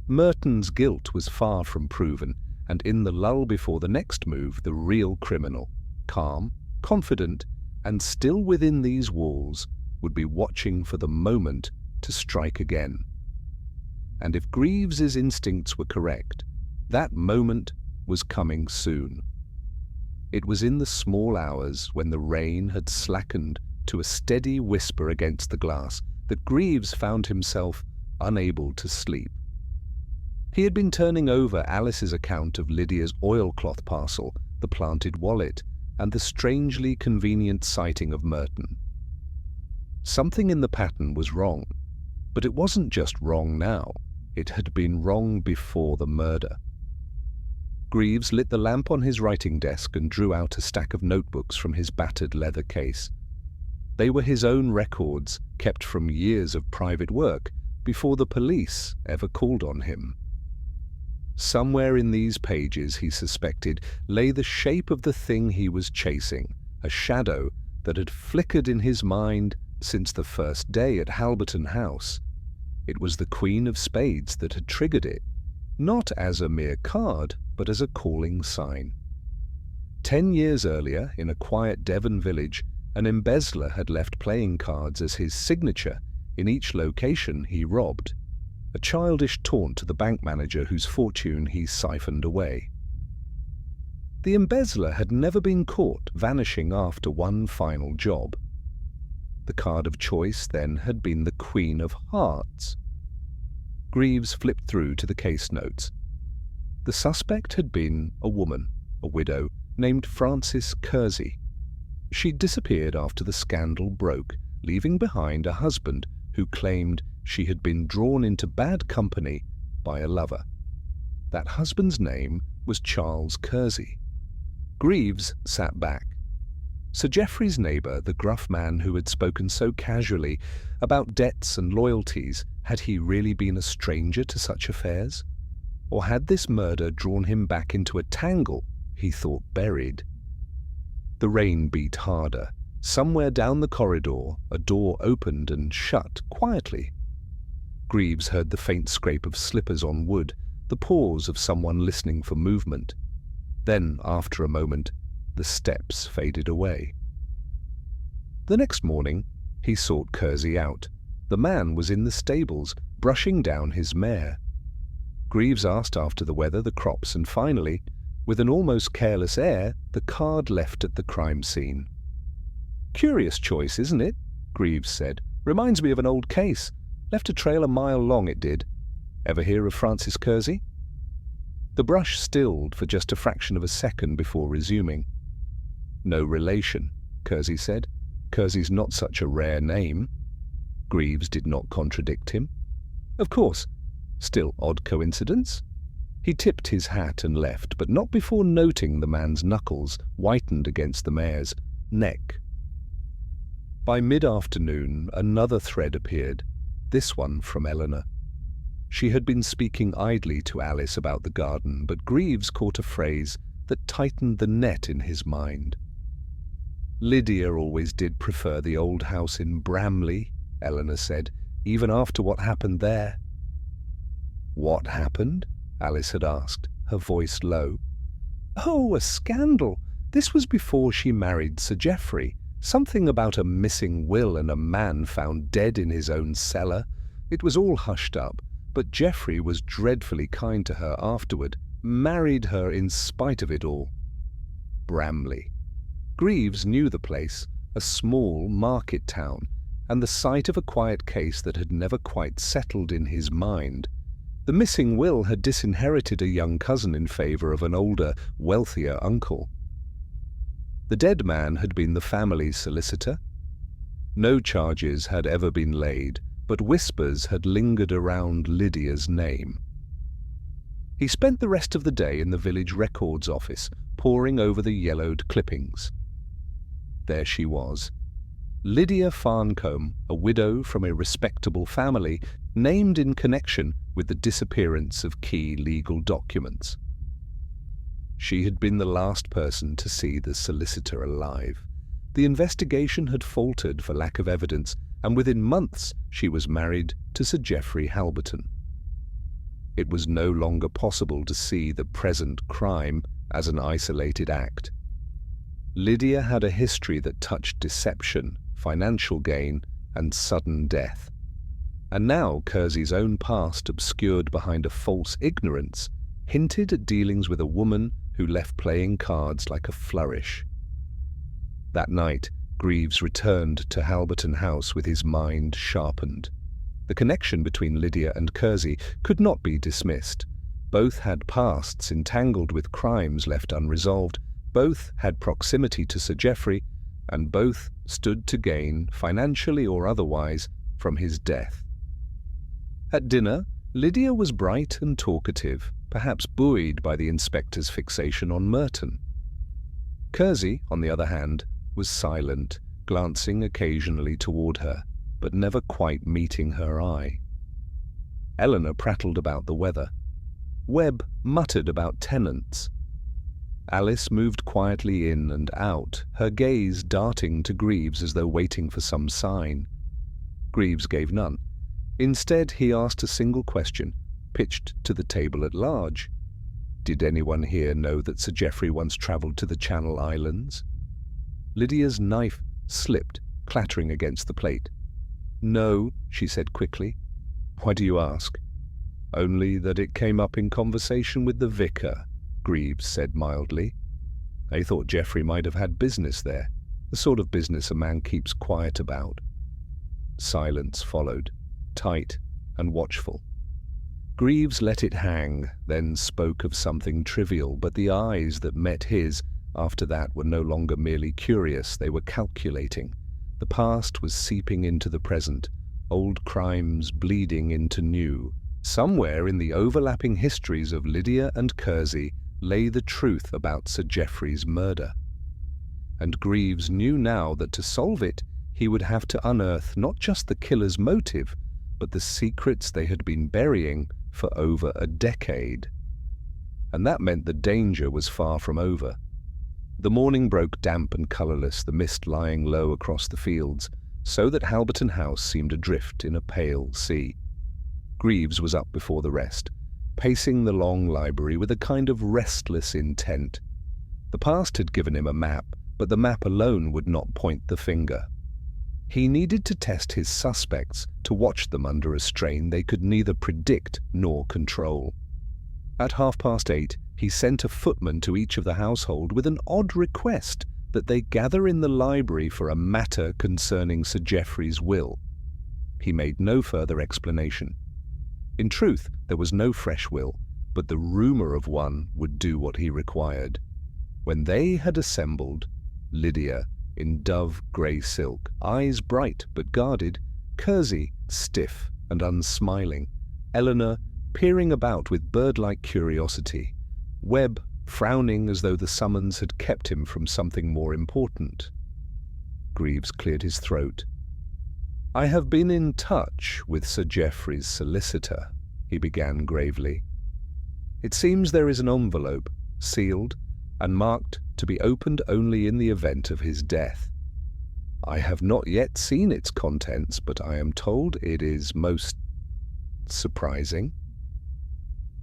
Merton's guilt was far from proven, and in the lull before the next move, the real criminal, calm, confident, and still within these walls, would be watching for the moment to strike again. And if Greaves's instincts were correct, that moment was coming soon. It was in the small hours when the rain had slackened to a steady whisper against the glass that Greavves found himself unable to sleep. He had been turning over Alice's account of Lydia's oilcloth parcel, the planted wallet, and the strangely convenient sighting of Merton. Something in the pattern was wrong, but it wasn't just wrong now. It had been wrong before the murder. Greavves lit the lamp on his writing desk and drew out a stack of notebooks from his battered leather case. They were his own records, kept from years of private work, before the police ever called on him. Somewhere in these pages, he suspected, lay the shape of the thing he was chasing, a shadow that had flickered in his mind since the first day at Halberton House. It was the Queen of Spades that had triggered it, not as a mere card, but as a calling sign. 10 years earlier, in a quiet Devon village, an embezzler had left playing cards as his signature in each location he robbed, a childish taunt to the bank manager whose fortune he siphoned away. The embezzler had never been caught vanishing after one final job. The card of choice then had been the Queen of Hearts. Greavves flipped through to the case notes. The suspect had been a woman, a widow, named Frances Kersey. She'd disappeared after the scandal broke, leaving behind a husband who claimed she had been drawn into bad company by a lover. That husband's name was Charles Kersey. Greavves sat back. Sir Geoffrey's neighbour, the gruff man who had spoken so casually about debts and loyalties, had he really been a stranger to such affairs? Or had this murder drawn him back into a tangle he thought buried? The rain beat harder. Somewhere down the corridor, a door opened and shut quietly. Greavves heard the faint scrape of slippers on wood, the pause of someone listening for movement. Then, after a moment, the steps faded away. The next morning, he sought Kersey out. The man was in the stables, brushing down his mare. Greavves asked after the weather, the crops, and finally, with an almost careless air, the card left at the crime scene. "Curious choice, isn't it?" Greavves said. "Reminds me of an old case. Left a trail a mile long, it did. Ever hear of Frances Kersey?" The brush stilled for just a fraction of a second before resuming. "No relation," Kersey said. "Kersey's not such a rare name." Greavves did not contradict him. "Of course. Still, odd coincidence." He tipped his hat and left, but not before noting the man's knuckles whitened against the mare's neck. By mid-afternoon, another thread appeared, this one from Eleanor. She had been speaking idly to Alice about the garden, but Greavves caught a phrase that tightened the net in his mind. "Lydia always did prefer the old house in Bramley," Eleanor said, "even after what happened there." "What happened?" Alice had asked, her voice low. "Oh, a scandal. This was before she married Sir Geoffrey. Something about a missing will and a man found dead in his own cellar. It was all hushed up, but Geoffrey was dreadfully kind to her afterward, married her in spite of it all." Bramley. Greavves knew the place, a small market town, and the site of a quiet case that had never quite settled in his mind. The missing will had disinherited a young cousin in favour of an older, wealthier uncle. The dead man had been the family's solicitor. No charges had ever been laid, but whispers had lingered around Lydia's name. He spent the rest of the day in the village records office, poring over the yellowed clippings. There she was, Lydia Farncombe, a widow from a respectable family, named in connection with the disappearance of key legal documents. She had been the last person to see the solicitor alive. The investigation had faltered for lack of evidence, and within months she was married to Sir Geoffrey Halberton. It was no longer possible to see the present crime as an isolated act. Lydia had a history that touched deception, financial gain, and sudden death. And now Kersey's own past, obscured behind a false ignorance, hinted at dealings with a woman who left playing cards like a flourish. That night, Greavves returned to Halberton House with his mind sharpened. The connection between Lydia and Kersey could not be dismissed. Both had pasts entangled with crimes left unresolved, both had proximity to Sir Geoffrey, and both stood to gain, financially or otherwise, from his death. At dinner, Lydia was bright and talkative, perhaps buoyed by the inspector's fixation on Merton. Kersey, on the other hand, was silent, glancing occasionally toward her, but never quite meeting her eye. Eleanor prattled about the weather. Webb muttered about tenants. Alice moved quietly in and out, her gaze darting to Greavves as though waiting for some sign. Greavves gave none. Instead, he asked a single question, pitched to the table at large. Did anyone here know that Sir Geoffrey once travelled to the Channel Islands? Lydia's knife slipped, clattering against the plate. "No," she said quickly. "Why do you ask?" "Only that it came up in conversation with the vicar," Greavves said mildly. "They thought Geoffrey might have had business there, the sort of business a man keeps quiet about." Silence followed, tight and watchful. Greavves let it hang, then spoke of something trivial, but the eyes that met his after that were no longer merely curious, they were calculating. The past was seeping into the present, old crimes bleeding into new. Somewhere in the overlapping histories of Lydia and Kersey lay the truth about Sir Geoffrey's murder. And Greavves knew now that to solve it, he would have to unearth not just the killer's motive, but the secrets they had been burying for over a decade. And that meant the danger was far from over. The morning broke damp and colourless, the mist lying low across the fields, so that Halberton House seemed adrift in a pale sea. Greavves was up before the rest, pacing the long library with a kind of restless intent. The past had given him a map, but the map alone would not point the finger. He needed to test his suspects, to watch them under a strain they could neither predict nor control. At 8:30, he sent a footman to each of the household with an odd request that they gather in the library for a matter concerning Sir Geoffrey's will. He made no further explanation. In truth, there was no fresh will, but the rumour of one would do what he required. When they had assembled, Lydia, in dove-grey silk, eyes bright but guarded, Kersey, stiff and unsmiling, Eleanor, peering about with bird-like curiosity, Webb, frowning as though the summons had kept him from something more important. Greavves cleared his throat. "I have been in touch with Sir Geoffrey's solicitor," he began gravely. "It seems there is an envelope, sealed, and marked to be opened only in the event of his death. I have not yet seen its contents, but I am told it is most surprising."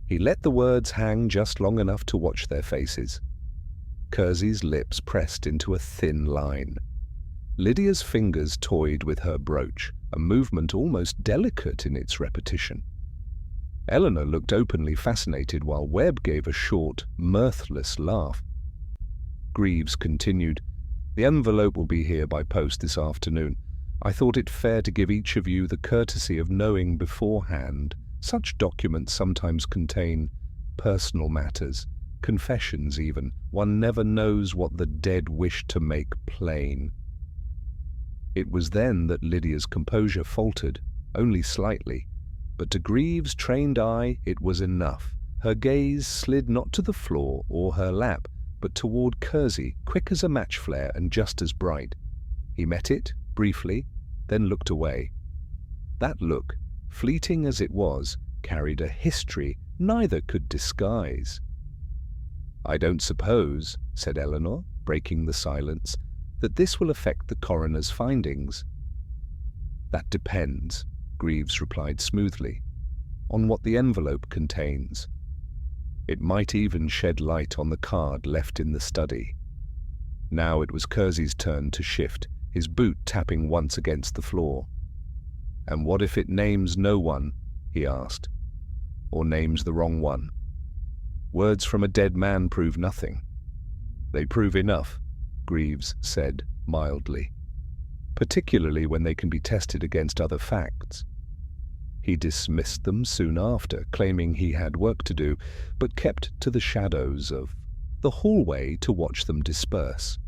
He let the words hang just long enough to watch their faces. Kersey's lips pressed into a thin line. Lydia's fingers toyed with her brooch, a movement almost delicate in its repetition. Eleanor looked openly fascinated while Webb gave a short, mirthless laugh. Greavves continued, "The envelope will be here by post this afternoon. I thought it fair to give each of you the courtesy of knowing beforehand. Such documents sometimes contain personal matters, confessions even. One never knows what the dead wish to make plain." It was then that Lydia's composure faltered, only slightly, but to Greavves' trained eye it was enough. Her gaze slid not to the floor or her lap, but toward Kersey, quick as a match flare and just as bright. He met it, briefly, then looked away. That look, fleeting as it was, carried a history neither could disguise. "I don't suppose," said Eleanor, breaking the silence, "that this will affect the coroner's findings." "That depends," Greavves replied smoothly, "on what the envelope contains. It might even shed light on the card left in the study." Now it was Kersey's turn to shift, his boot tapping once against the floor. "And what if it names no one?" he asked. "Or names the wrong one? Words from a dead man prove nothing." "They prove enough," Greavves said mildly. particularly when they can be tested against other facts. He dismissed them soon after, claiming he had work to do, but kept to the shadows of the hallway to watch them disperse.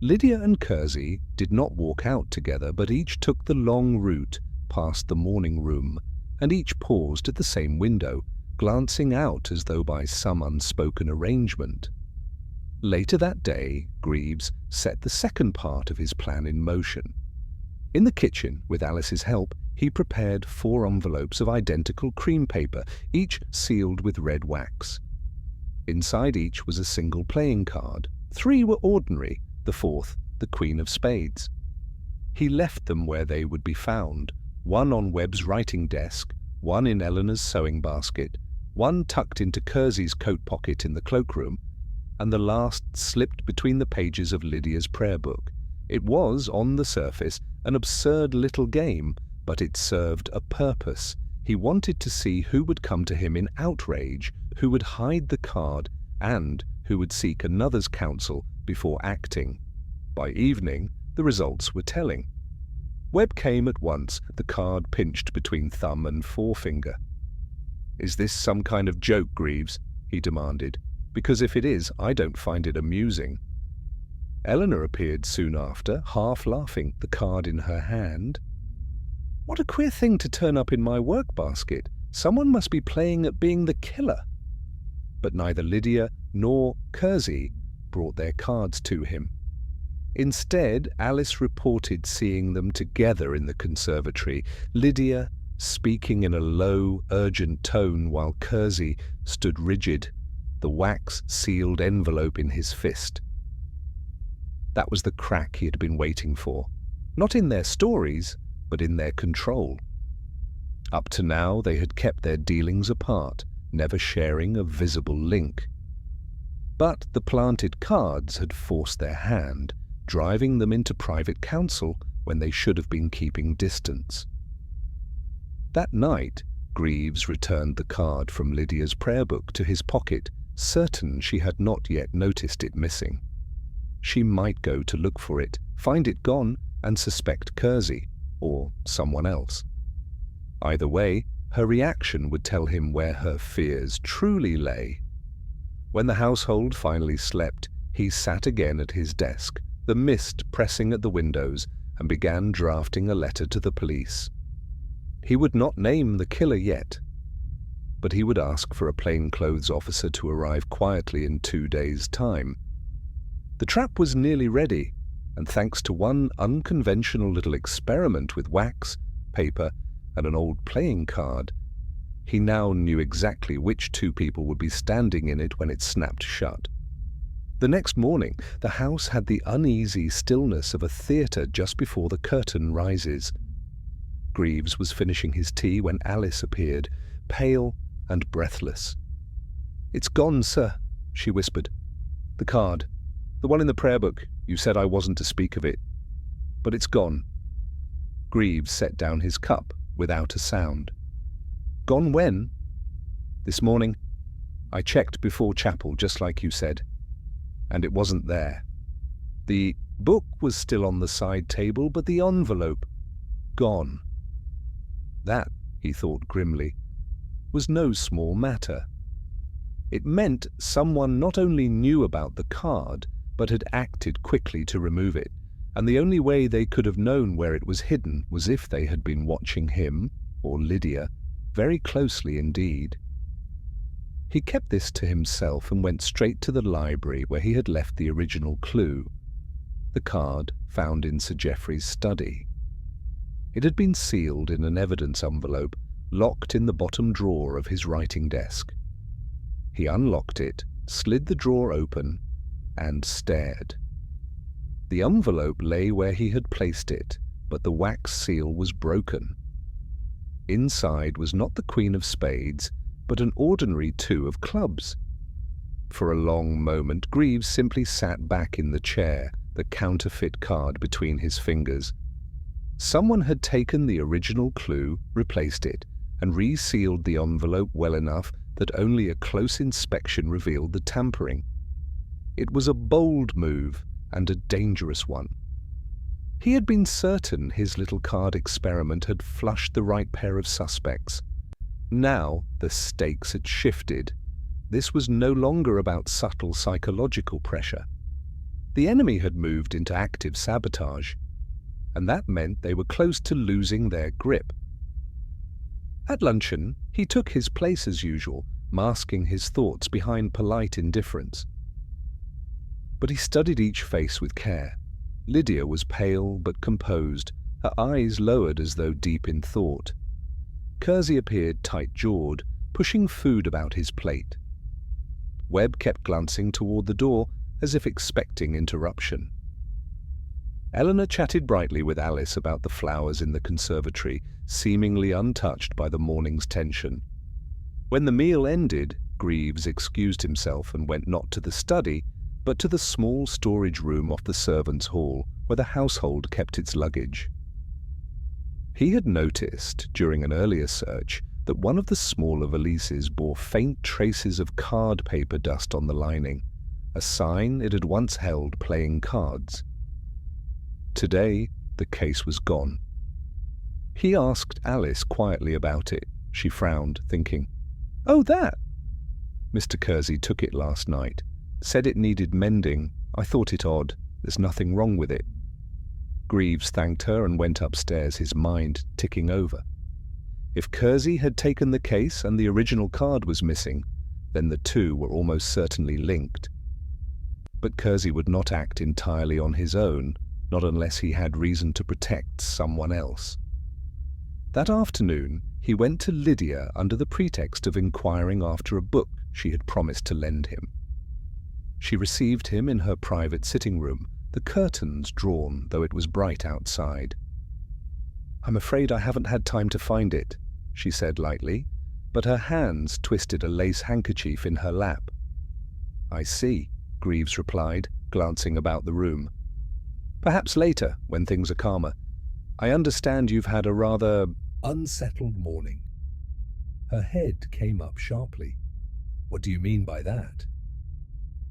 Lydia and Kersey did not walk out together, but each took the long route past the morning room, and each paused at the same window, glancing out as though by some unspoken arrangement. Later that day, Greavves set the second part of his plan in motion. In the kitchen, with Alice's help, he prepared 4 envelopes of identical cream paper, each sealed with red wax. Inside each was a single playing card. 3 were ordinary, the 4th the Queen of Spades. He left them where they would be found, 1 on Webb's writing desk, 1 in Eleanor's sewing basket, 1 tucked into Kersey's coat pocket in the cloakroom, and the last slipped between the pages of Lydia's prayer book. It was, on the surface, an absurd little game, but it served a purpose. He wanted to see who would come to him in outrage, who would hide the card, and who would seek another's counsel before acting. By evening, the results were telling. Webb came at once, the card pinched between thumb and forefinger. "Is this some kind of joke, Greavves?" he demanded. "Because if it is, I don't find it amusing." Eleanor appeared soon after, half laughing, the card in her hand. "What a queer thing to turn up in my work basket. Someone must be playing at being the killer." But neither Lydia nor Kersey brought their cards to him. Instead, Alice reported seeing them together in the conservatory, Lydia speaking in a low, urgent tone while Kersey stood rigid, the wax-sealed envelope in his fist. That was the crack he had been waiting for, not in their stories, but in their control. Up to now, they had kept their dealings apart, never sharing a visible link. But the planted cards had forced their hand, driving them into private counsel when they should have been keeping distance. That night, Greavves returned the card from Lydia's prayer book to his pocket, certain she had not yet noticed it missing. She might go to look for it, find it gone, and suspect Kersey, or someone else. Either way, her reaction would tell him where her fears truly lay. When the household finally slept, he sat again at his desk, the mist pressing at the windows, and began drafting a letter to the police. He would not name the killer yet, but he would ask for a plainclothes officer to arrive quietly in 2 days' time. The trap was nearly ready, and thanks to one unconventional little experiment with wax, paper, and an old playing card, he now knew exactly which 2 people would be standing in it when it snapped shut. The next morning, the house had the uneasy stillness of a theatre just before the curtain rises. Greavves was finishing his tea when Alice appeared, pale and breathless. "It's gone, sir," she whispered. "The card. The one in the prayer book. You said I wasn't to speak of it. But it's gone." Greavves set down his cup without a sound. "Gone when?" "This morning. I checked before chapel, just like you said. And it wasn't there. The book was still on the side table, but the envelope, gone." That, he thought grimly, was no small matter. It meant someone not only knew about the card, but had acted quickly to remove it, and the only way they could have known where it was hidden was if they had been watching him, or Lydia, very closely indeed. He kept this to himself and went straight to the library where he had left the original clue, the card found in Sir Geoffrey's study. It had been sealed in an evidence envelope, locked in the bottom drawer of his writing desk. He unlocked it, slid the drawer open, and stared. The envelope lay where he had placed it, but the wax seal was broken. Inside was not the Queen of Spades, but an ordinary 2 of clubs. For a long moment, Greavves simply sat back in the chair, the counterfeit card between his fingers. Someone had taken the original clue, replaced it, and resealed the envelope well enough that only a close inspection revealed the tampering. It was a bold move and a dangerous one. He had been certain his little card experiment had flushed the right pair of suspects. Now the stakes had shifted. This was no longer about subtle psychological pressure. The enemy had moved into active sabotage, and that meant they were close to losing their grip. At luncheon, he took his place as usual, masking his thoughts behind polite indifference. But he studied each face with care. Lydia was pale but composed, her eyes lowered as though deep in thought. Kersey appeared tight-jawed, pushing food about his plate. Webb kept glancing toward the door, as if expecting interruption. Eleanor chatted brightly with Alice about the flowers in the conservatory, seemingly untouched by the morning's tension. When the meal ended, Greavves excused himself and went not to the study, but to the small storage room off the servants' hall, where the household kept its luggage. He had noticed, during an earlier search, that one of the smaller valises bore faint traces of card paper dust on the lining, a sign it had once held playing cards. Today, the case was gone. He asked Alice quietly about it. She frowned, thinking, "Oh, that! Mr. Kersey took it last night. Said it needed mending. I thought it odd. There's nothing wrong with it." Greavves thanked her and went upstairs, his mind ticking over. If Kersey had taken the case and the original card was missing, then the two were almost certainly linked. But Kersey would not act entirely on his own, not unless he had reason to protect someone else. That afternoon, he went to Lydia under the pretext of inquiring after a book she had promised to lend him. She received him in her private sitting room, the curtains drawn, though it was bright outside. "I'm afraid I haven't had time to find it," she said lightly, but her hands twisted a lace handkerchief in her lap. "I see," Greavves replied, glancing about the room. "Perhaps later, when things are calmer. I understand you've had a rather unsettled morning." Her head came up sharply. "What do you mean by that?"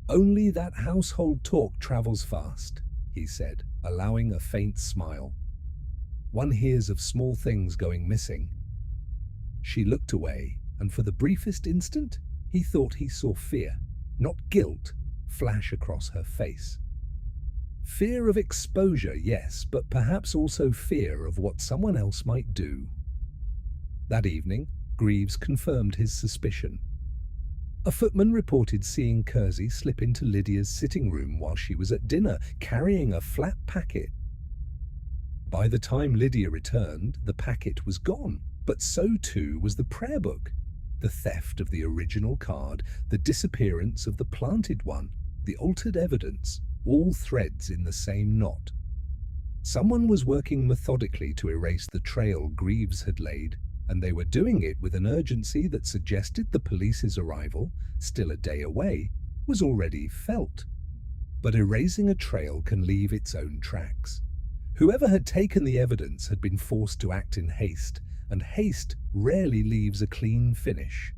"Only that household talk travels fast," he said, allowing a faint smile. "One hears of small things going missing." She looked away, and for the briefest instant, he thought he saw fear, not guilt, flash across her face. Fear of exposure, yes, but perhaps also fear of what someone else might do. That evening, Greavves confirmed his suspicion. A footman reported seeing Kersey slip into Lydia's sitting room while she was at dinner, carrying a flat packet. By the time Lydia returned, the packet was gone, but so too was the prayer book. The theft of the original card, the disappearance of the planted one, the altered evidence, all threads in the same knot. Someone was working methodically to erase the trail Greavves had laid, and they were doing it with an urgency that suggested the police's arrival, still a day away, was already felt. But erasing a trail can leave its own tracks. Whoever had taken the evidence had been forced to act in haste, and haste rarely leaves a clean finish.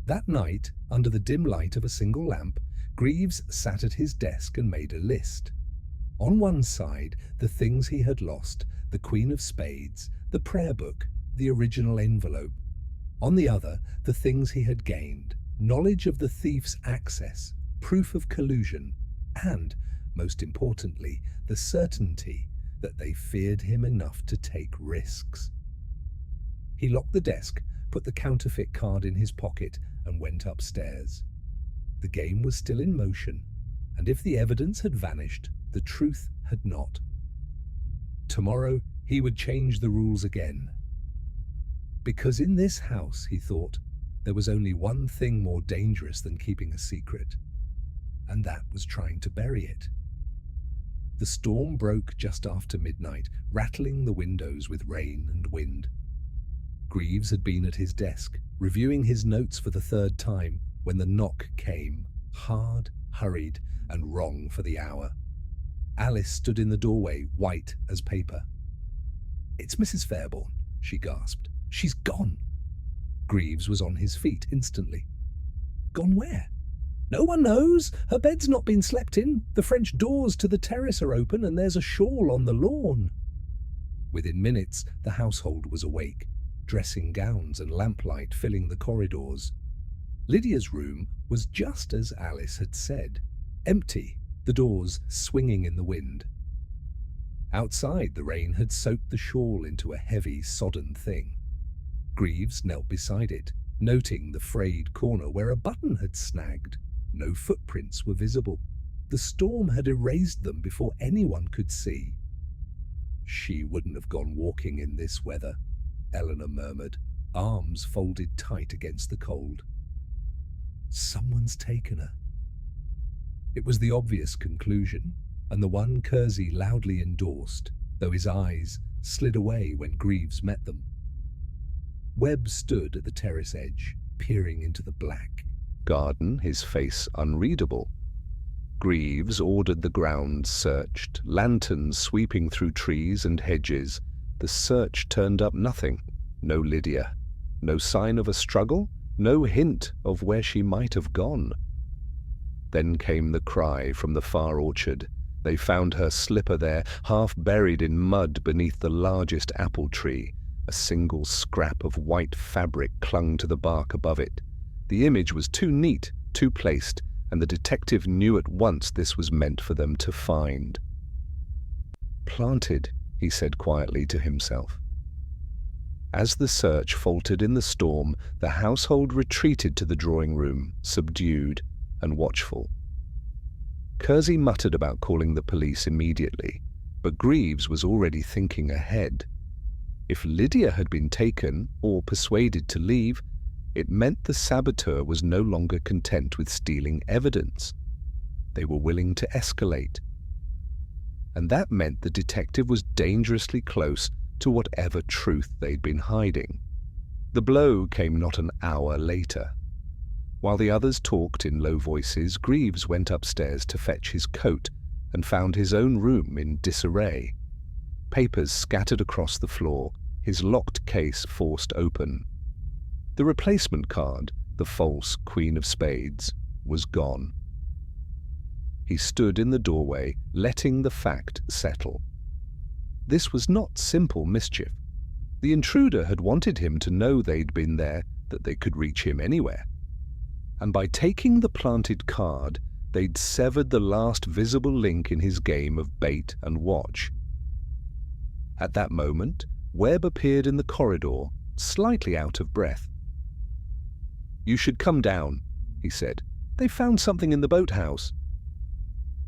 That night, under the dim light of a single lamp, Greavves sat at his desk and made a list. On one side, the things he had lost, the Queen of Spades, the prayer book, the original envelope. On the other, the things he had gained, knowledge of the thief's access, proof of collusion, and, most importantly, the certainty that they feared him enough to take risks. He locked the desk, put the counterfeit card in his pocket, and went upstairs. The game was still in motion, and if the evidence had vanished, the truth had not. Tomorrow, he would change the rules again. Because in this house, he thought, there was only one thing more dangerous than keeping a secret, and that was trying to bury it. The storm broke just after midnight, rattling the windows with rain and wind. Greavves had been at his desk, reviewing his notes for the third time, when the knock came, hard, hurried, and wrong for the hour. Alice stood in the doorway, white as paper. "It's Mrs. Fairbairn," she gasped. "She's gone." Greavves was on his feet instantly. "Gone where?" "No one knows. Her bed's not been slept in. The French doors to the terrace are open and there's a shawl on the lawn." Within minutes, the household was awake, dressing gowns and lamplight filling the corridors. Lydia's room was just as Alice had said, empty, the doors swinging in the wind. Outside, the rain had soaked the shawl into a heavy, sodden thing. Greavves knelt beside it, noting the frayed corner where a button had snagged. No footprints were visible. The storm had erased them before anyone could see. "She wouldn't have gone walking in this weather," Eleanor murmured, arms folded tight against the cold. "Someone's taken her." It was the obvious conclusion, and the one Kersey loudly endorsed, though his eyes slid away when Greavves met them. Webb stood at the terrace edge, peering into the black garden, his face unreadable. Greavves ordered the grounds searched, lanterns sweeping through trees and hedges. The search turned up nothing. No Lydia. No sign of a struggle. No hint of where she might have gone. Then came the cry from the far orchard. They found her slipper there, half buried in mud beneath the largest apple tree. A single scrap of white fabric clung to the bark above it. The image was too neat, too placed, and the detective knew at once this was meant for them to find. "Planted," he said quietly to himself. As the search faltered in the storm, the household retreated to the drawing room, subdued and watchful. Kersey muttered about calling the police immediately, but Greavves was already thinking ahead. If Lydia had been taken or persuaded to leave, it meant the saboteur was no longer content with stealing evidence. They were willing to escalate. And that meant the detective was dangerously close to whatever truth they'd been hiding. The blow came not an hour later. While the others talked in low voices, Greavves went upstairs to fetch his coat and found his own room in disarray. Papers scattered across the floor, his locked case forced open. The replacement card, the false Queen of Spades, was gone. He stood in the doorway, letting the fact settle. This was not simple mischief. The intruder had wanted him to know they'd been there, that they could reach him anywhere. And by taking the planted card, they'd severed the last visible link in his game of bait and watch. At that moment, Webb appeared in the corridor, slightly out of breath. "You should come down," he said. "They found something in the boathouse."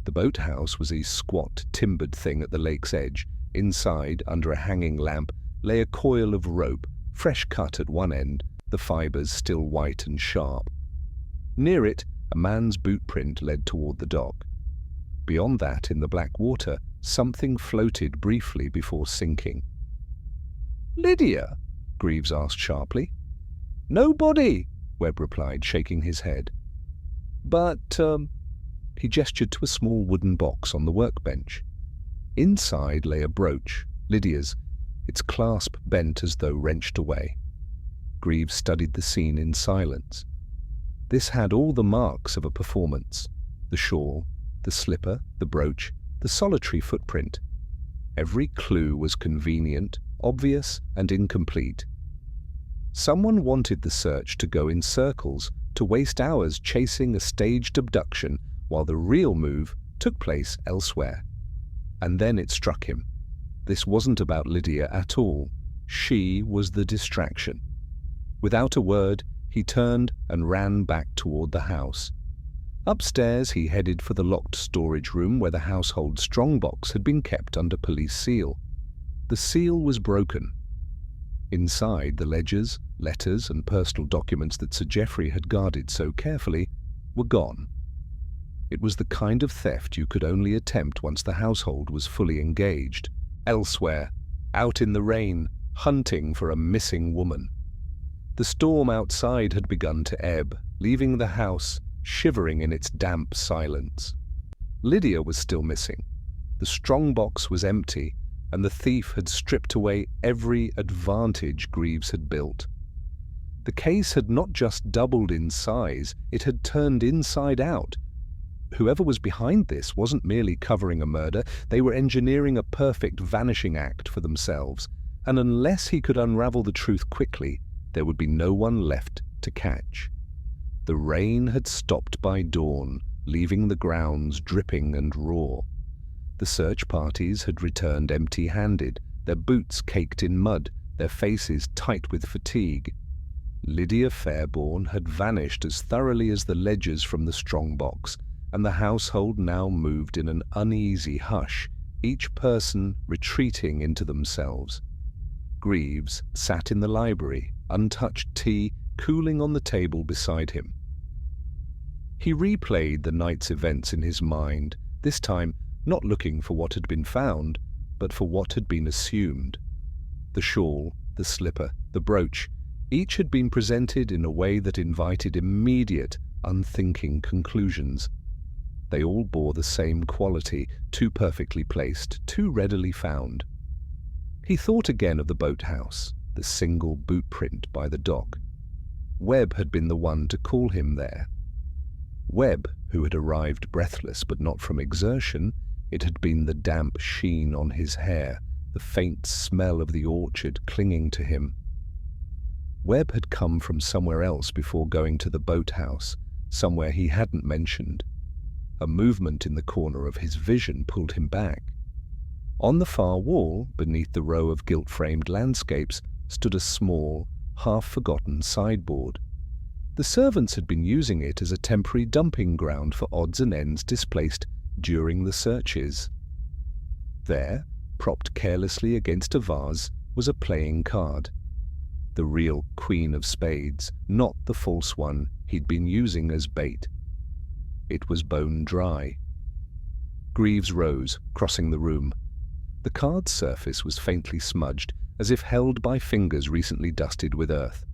The boathouse was a squat, timbered thing at the lake's edge. Inside, under a hanging lamp, lay a coil of rope, fresh cut at one end, the fibers still white and sharp. Near it, a man's boot print led toward the dock. Beyond that, in the black water, something floated briefly before sinking. "Lydia?" Greavves asked sharply. "No body," Webb replied, shaking his head. "But," he gestured to a small wooden box on the workbench. Inside lay a brooch, Lydia's, its clasp bent as though wrenched away. Greavves studied the scene in silence. This had all the marks of a performance: the shawl, the slipper, the brooch, the solitary footprint. Every clue was convenient, obvious, and incomplete. Someone wanted the search to go in circles, to waste hours chasing a staged abduction while the real move took place elsewhere. And then it struck him. This wasn't about Lydia at all. She was the distraction. Without a word, he turned and ran back toward the house. Upstairs, he headed for the locked storage room where the household strongbox had been kept under police seal. The seal was broken. Inside, the ledgers, letters, and personal documents that Sir Geoffrey had guarded so carefully were gone. It was the kind of theft you could only attempt once the household was fully engaged. Elsewhere, out in the rain, hunting for a missing woman. The storm outside had begun to ebb, leaving the house shivering in its damp silence. Lydia was still missing. The strongbox was empty, and the thief had stripped away every advantage Greavves had built. The case had not just doubled in size, it had turned inside out. Whoever was behind this wasn't merely covering a murder, they were engineering a perfect vanishing act for themselves, and unless he could unravel the truth quickly, there would be no one left to catch. The rain had stopped by dawn, leaving the grounds dripping and raw. The search parties had returned empty-handed, their boots caked in mud, their faces tight with fatigue. Lydia Fairborn had vanished as thoroughly as the ledgers from the strong-box, and the household now moved in an uneasy hush, each person retreating into themselves. Greavves sat in the library, untouched tea cooling on the table beside him. He replayed the night's events in his mind, this time not looking for what had been found, but for what had been assumed. The shawl, the slipper, the brooch, each had been presented in a way that invited immediate, unthinking conclusions. They all bore the same quality, too perfectly placed, too readily found. He thought again of the boathouse, the single boot print by the dock. Webb had been the one to call him there. Webb, who had arrived breathless but not from exertion, it had been the damp sheen on his hair, the faint smell of the orchard clinging to him. Webb had come from somewhere else before going to the boathouse, somewhere he hadn't mentioned. A movement in the corner of his vision pulled him back. On the far wall, beneath the row of gilt-framed landscapes, stood a small, half-forgotten sideboard. The servants had been using it as a temporary dumping ground for odds and ends displaced during the searches. There, propped carelessly against a vase, was a playing card. The real Queen of Spades, not the false one he'd been using as bait. It was bone dry. Greavves rose, crossing the room. The card's surface was faintly smudged, as if held by fingers recently dusted with earth.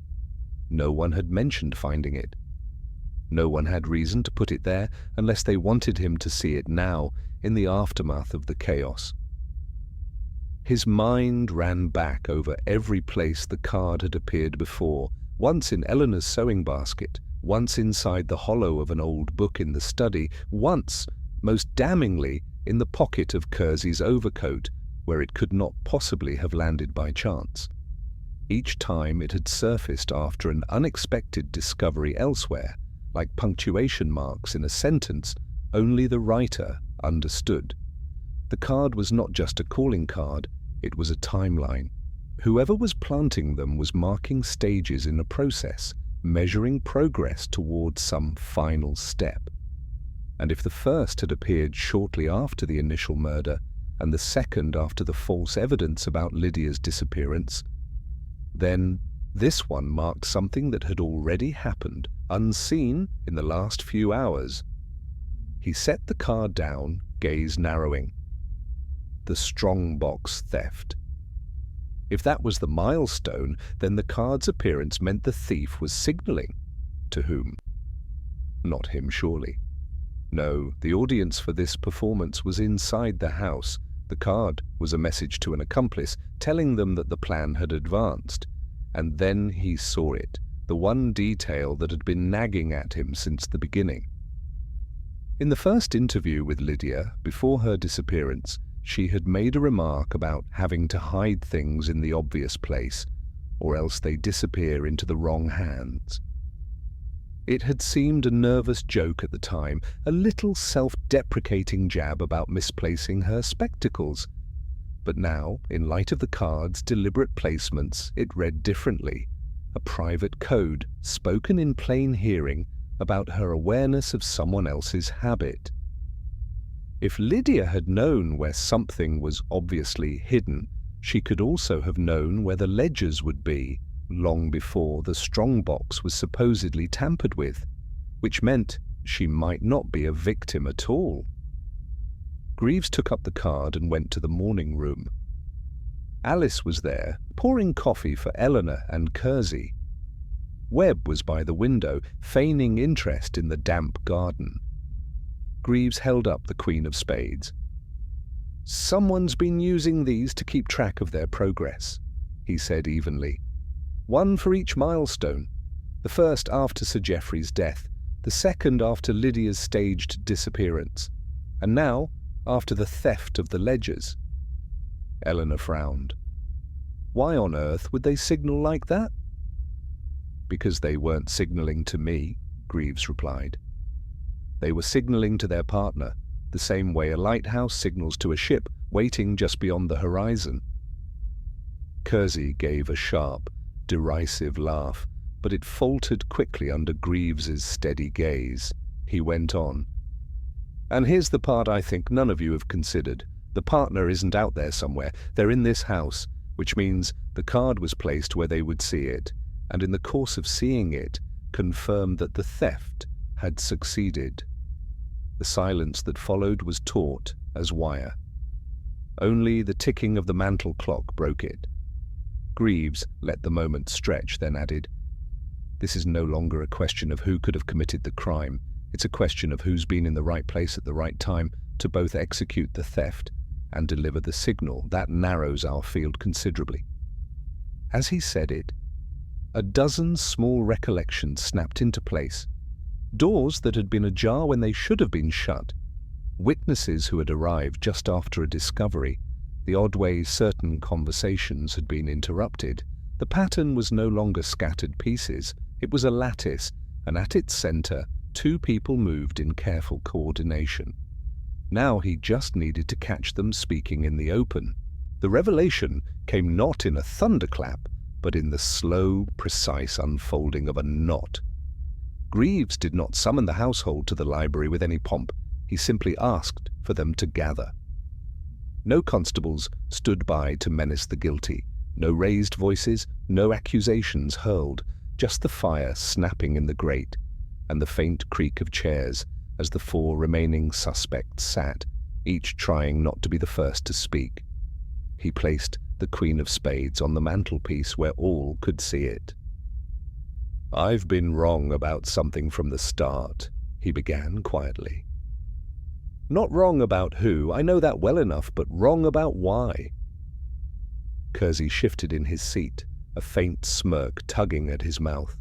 No one had mentioned finding it. No one had reason to put it there unless they wanted him to see it now, in the aftermath of the chaos. His mind ran back over every place the card had appeared before, once in Eleanor's sewing basket, once inside the hollow of an old book in the study, once, most damningly, in the pocket of Kersey's overcoat, where it could not possibly have landed by chance. Each time it had surfaced after an unexpected discovery elsewhere, like punctuation marks in a sentence only the writer understood. The card was not just a calling card, it was a timeline. Whoever was planting them was marking stages in a process, measuring progress towards some final step. And if the first had appeared shortly after the initial murder, and the second after the false evidence about Lydia's disappearance, then this one marked something that had already happened, unseen in the last few hours. He set the card down, gaze narrowing. The strong-box theft. If that was the milestone, then the card's appearance meant the thief was signaling. To whom? Not him, surely. No, the audience for this performance was inside the house. The card was a message to an accomplice, telling them that the plan had advanced. And then he saw it, the one detail that had been nagging at him since the beginning. In the first interview with Lydia, before her disappearance, she had made a remark about having to hide things in the obvious place, or else they disappear into the wrong hands. It had seemed a nervous joke at the time, a little self-deprecating jab about misplacing her spectacles. But now, in light of the card's deliberate placements, it read differently. A private code, spoken in plain hearing, about her awareness of someone else's habit. If Lydia had known where something was obviously hidden, she could also have known where the ledgers would be, long before the strongbox was supposedly tampered with, which meant she might not be a victim at all. Greavves took up the card and went to the morning room. Alice was there, pouring coffee for Eleanor and Kersey. Webb was by the window, feigning interest in the damp garden. Greavves held up the Queen of Spades. "Someone's been using these to keep track of their progress," he said evenly. "One for each milestone, The first after Sir Geoffrey's death, the second after Lydia's staged disappearance, and now after the theft of the ledgers. Eleanor frowned. Why on earth would they signal like that? Because they weren't signalling to me, Greavves replied. They were signalling to their partner, the same way a lighthouse signals to a ship waiting just beyond the horizon. Kersey gave a sharp, derisive laugh, but it faltered quickly under Greaves's steady gaze. He went on. And here's the part I think none of you have considered. The partner isn't out there somewhere. They're in this house, which means the card was placed where they would see it, and in the course of seeing it, confirmed that the theft had succeeded. The silence that followed was taut as wire. Only the ticking of the mantel clock broke it. Greavves let the moment stretch, then added, "This is no longer a question of who could have committed the crime. It's a question of who's been in the right place at the right time to both execute the theft and deliver the signal. That narrows our field considerably." As he said it, a dozen small recollections snapped into place. Doors that had been ajar when they should have been shut. Witnesses who had arrived just after a discovery. The odd way certain conversations had been interrupted. The pattern was no longer scattered pieces. It was a lattice, and at its center, two people moved in careful coordination. Now he just needed to catch them speaking in the open. The revelation came not in a thunderclap, but in the slow, precise unfolding of a knot. Greavves did not summon the household to the library with any pomp. He simply asked for them to gather. No constables stood by to menace the guilty. No raised voices, no accusations hurled, just the fire snapping in the grate, and the faint creak of chairs as the four remaining suspects sat, each trying not to be the first to speak. He placed the Queen of Spades on the mantelpiece where all could see it. "I've been wrong about something from the start," he began quietly. "Not wrong about who, I know that well enough, but wrong about why." Kersey shifted in his seat, a faint smirk tugging at his mouth.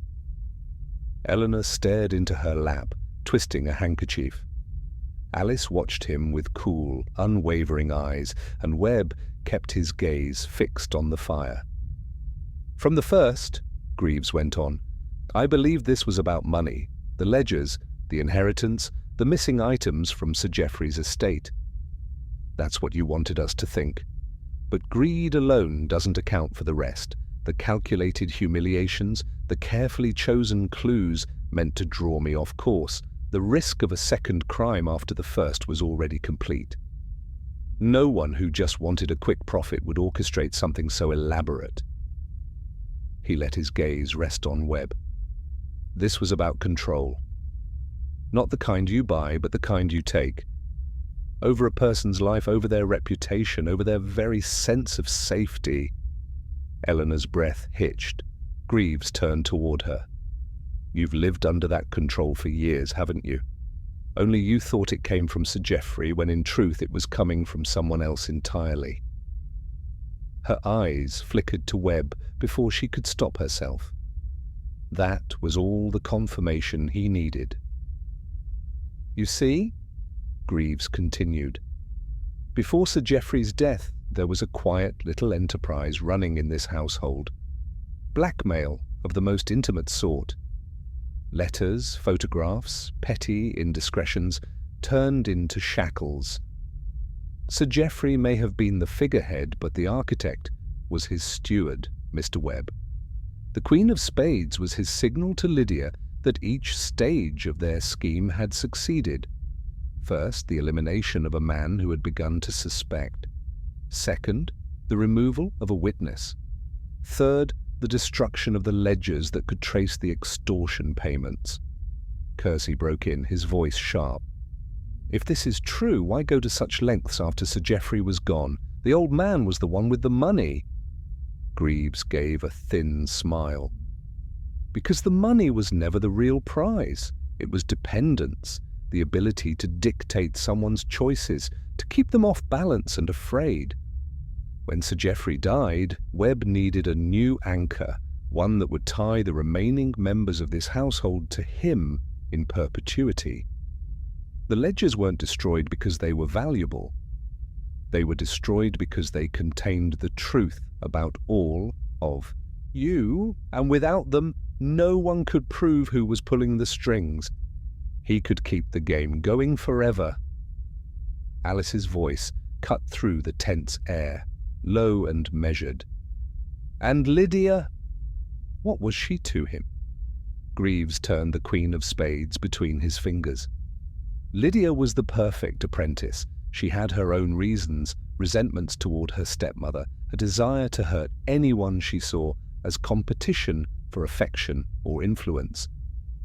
Eleanor stared into her lap, twisting a handkerchief. Alice watched him with cool, unwavering eyes, and Webb kept his gaze fixed on the fire. "From the first," Greavves went on, "I believed this was about money, the ledgers, the inheritance, the missing items from Sir Geoffrey's estate. That's what you wanted us to think. But greed alone doesn't account for the rest. The calculated humiliations, the carefully chosen clues meant to draw me off course. The risk of a second crime after the first was already complete. No one who just wanted a quick profit would orchestrate something so elaborate." He let his gaze rest on Webb. This was about control. Not the kind you buy, but the kind you take. Over a person's life, over their reputation, over their very sense of safety. Eleanor's breath hitched. Greavves turned toward her. "You've lived under that control for years, haven't you? Only you thought it came from Sir Geoffrey, when in truth it was coming from someone else entirely." Her eyes flickered to Webb before she could stop herself. That was all the confirmation he needed. "You see," Greavves continued, "before Sir Geoffrey's death, there was a quiet little enterprise running in this household. Blackmail of the most intimate sort. Letters, photographs, petty indiscretions turned into shackles. Sir Geoffrey may have been the figurehead, but the architect was his steward, Mr. Webb. The Queen of Spades was his signal to Lydia that each stage of their scheme had succeeded. First, the elimination of a man who had begun to suspect. Second, the removal of a witness. Third, the destruction of the ledgers that could trace the extortion payments." Kersey broke in, his voice sharp. "If this is true, why go to such lengths after Sir Geoffrey was gone? The old man was the one with the money." Greavves gave a thin smile. "Because the money was never the real prize. It was dependence, the ability to dictate someone's choices, to keep them off balance and afraid. When Sir Geoffrey died, Webb needed a new anchor, one that would tie the remaining members of this household to him in perpetuity. The ledgers weren't destroyed because they were valuable. They were destroyed because they contained the truth about all of you, and without them, no one could prove who was pulling the strings. He could keep the game going forever. Alice's voice cut through the tense air, low and measured. And Lydia? What was she to him? Greavves turned the Queen of Spades between his fingers. Lydia was the perfect apprentice. She had her own reasons, resentments toward her stepmother, a desire to hurt anyone she saw as competition for affection or influence.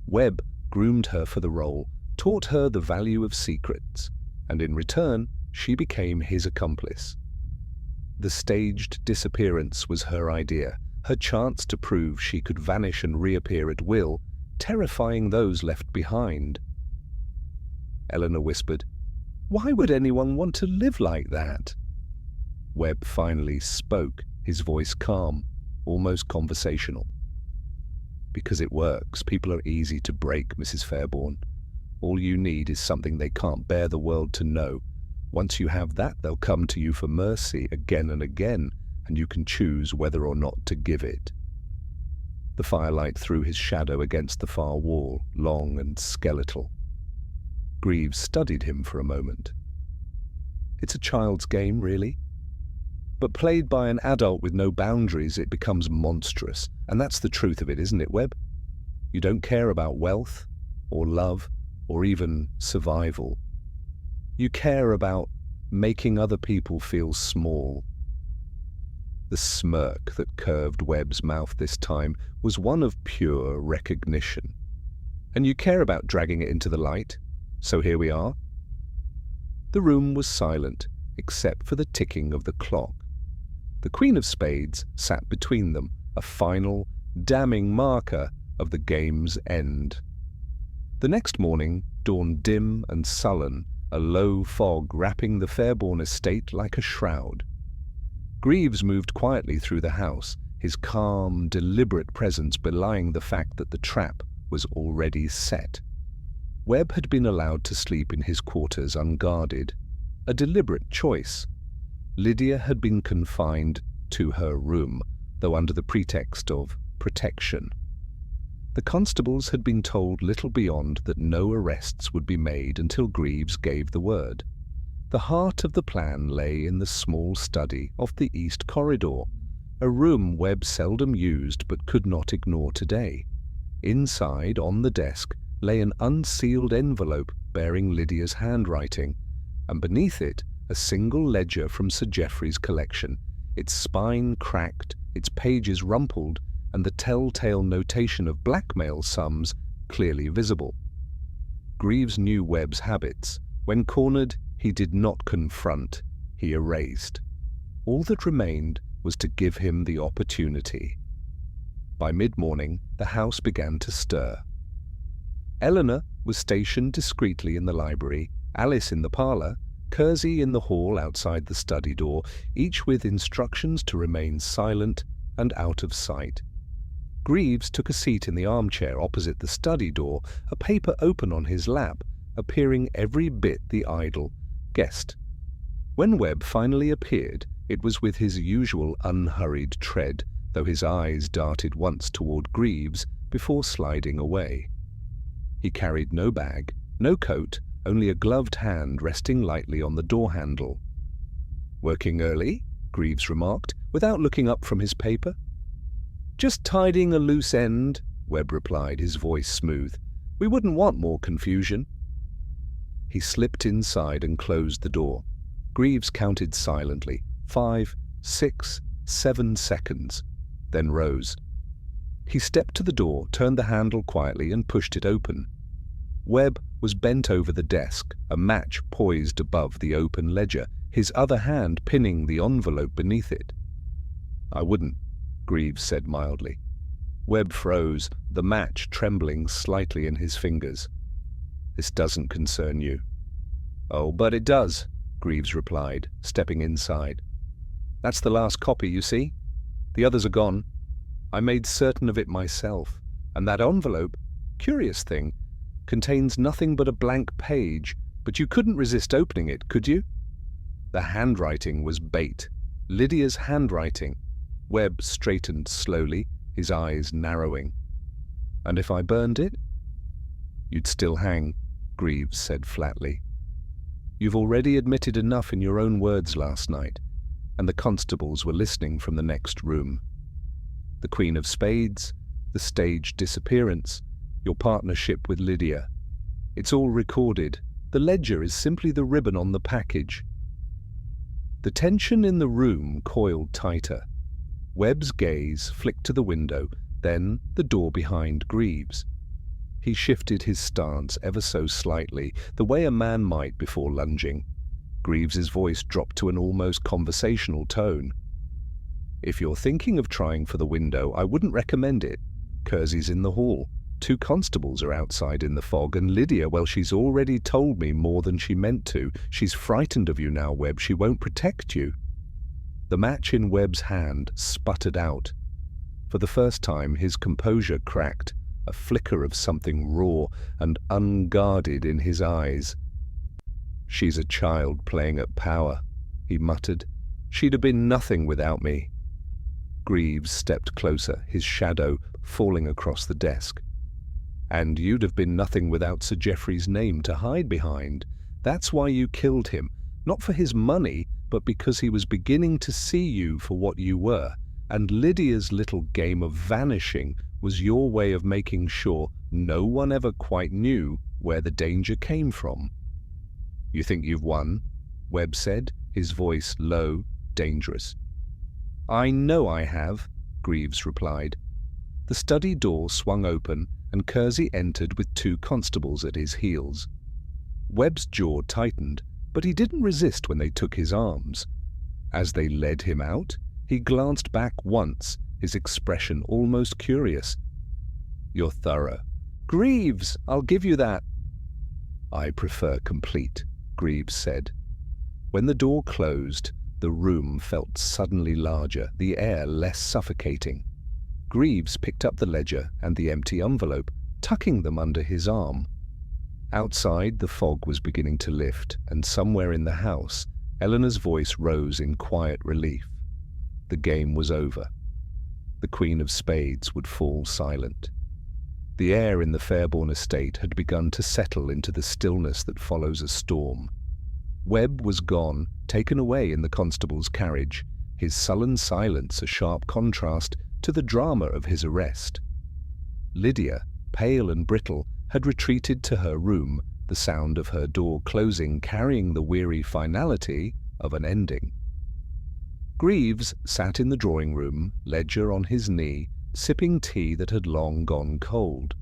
Webb groomed her for the role, taught her the value of secrets, and in return she became his accomplice. The staged disappearance was her idea, her chance to prove she could vanish and reappear at will, terrifying those left behind. Eleanor whispered, "Why would anyone want to live like that?" Webb finally spoke, his voice calm, almost conversational. "Because it works. People are easy to break, Mrs. Fairbairn. All you need is something they can't bear the world to know. Once you have that, they'll come to you for mercy again and again, and you can choose whether or not to give it." The firelight threw his shadow against the far wall, long and skeletal. Greavves studied him for a moment. "It's a child's game, really. But played by an adult with no boundaries, it becomes monstrous. And that's the truth of it, isn't it, Webb? You don't care about wealth, or love, or even survival. You care about making other people feel small." The smirk that curved Webb's mouth this time was one of pure recognition. "And you care about dragging it into the light? So here we are." The room was silent, except for the ticking of the clock. The Queen of Spades sat between them, a final, damning marker of the game's end. The next morning dawned dim and sullen, a low fog wrapping the Fairbairn estate like a shroud. Greavves moved quietly through the house, his calm, deliberate presence belying the fact that the trap was already set. Webb had been allowed to sleep in his quarters unguarded, a deliberate choice. Lydia had been confined to her room, though under the pretext of protection. The constables had been told little beyond that no arrests would be made until Greavves gave the word. The heart of the plan lay in the small study off the east corridor, a room Webb seldom used but could not ignore today. Inside, on the desk, lay an unsealed envelope bearing Lydia's handwriting, and beneath it a single ledger from Sir Geoffrey's collection, its spine cracked, its pages rumpled, and the telltale notation of blackmail sums clearly visible. Greavves knew Webb's habits. When cornered, he did not confront, he erased. All that remained was to give him the opportunity. By mid-morning, the house began to stir. Eleanor was stationed discreetly in the library, Alice in the parlour, Kersey in the hall outside the study door, each with instructions to remain silent and out of sight. Greavves took a seat in the armchair opposite the study door, a paper open on his lap, appearing every bit the idle guest. When Webb finally appeared, it was with his usual unhurried tread, though his eyes darted once toward Greavves before sliding away. He carried no bag, no coat, only a gloved hand resting lightly on the door handle. "Working early?" Greavves remarked, without looking up from his paper. "Just tidying a loose end," Webb replied, his voice smooth. "We wouldn't want more confusion." He slipped inside and closed the door. Greavves counted silently, 5, 6, 7 seconds, then rose. He stepped to the door, turned the handle quietly, and pushed it open. Webb was bent over the desk, a match poised above the open ledger, his other hand pinning the envelope beneath it. "I wouldn't," Greavves said mildly. Webb froze, the match trembling slightly in his fingers. "This doesn't concern you." "Oh, but it does," Greavves replied, stepping inside. "That's the last copy, you see. The others are gone." I made certain of it myself, and that envelope, curious thing, contains nothing but a blank page, but you couldn't resist opening it, could you? The handwriting was bait. Lydia's handwriting. Webb straightened slowly, his eyes narrowing. And if I burned it? You'd still hang, Greavves said flatly. You've already admitted enough in your own words last night, and the constables were listening from the next room. The Queen of Spades, the staged disappearance, your partnership with Lydia. It's all recorded. The ledger is simply the ribbon on the package. The tension in the room coiled tighter. Webb's gaze flicked to the window, then the door behind Greavves. He shifted his stance ever so slightly, the way a man might before lunging. Greaves's voice dropped to an almost conversational tone. If you're thinking of trying for the window, I wouldn't recommend it. Kersey's in the hall. 2 constables are outside in the fog, and Lydia, well, she's already told me more than she meant to. She's frightened of you now, Webb. She won't protect you. The match in Webb's hand sputtered out. For the first time, his composure cracked, a flicker of something raw and unguarded in his eyes. She's a child playing at power, he muttered. She'd have been nothing without me. Greavves stepped closer, his shadow falling across the desk. And you'd have been nothing without Sir Geoffrey's name to hide behind. That's why you killed him, not for his money, but because he was beginning to see you for what you were, and Lydia's little game of vanishing was your way of making sure no one ever quite knew where the danger came from. You think you've won? Webb said, his voice low, dangerous. I know I have, Greavves replied. The study door swung open, and Kersey entered with 2 constables at his heels. Webb's jaw tightened, but he didn't resist when they took his arms. As they led him out, he glanced back once, his expression almost curious. You're thorough. Greavves, I'll give you that. I prefer complete, Greavves said. When the door closed, the room felt suddenly larger, the air less suffocating. Greavves picked up the ledger and the empty envelope, tucking them under his arm. Outside, the fog was beginning to lift, and somewhere in the house, Eleanor's voice rose in quiet relief. The game was over. The Queen of Spades would fall silent. The air in the Fairbourne estate had begun to settle into the stillness that follows a storm. Webb was gone, taken away in the constable's carriage, his sullen silence a sharp contrast to the drama of his arrest. Lydia, pale and brittle, had retreated to her room, the sound of her door closing carrying the weary finality of an ending. Greavves sat in the drawing-room, ledger on his knee, sipping tea that had long gone cold.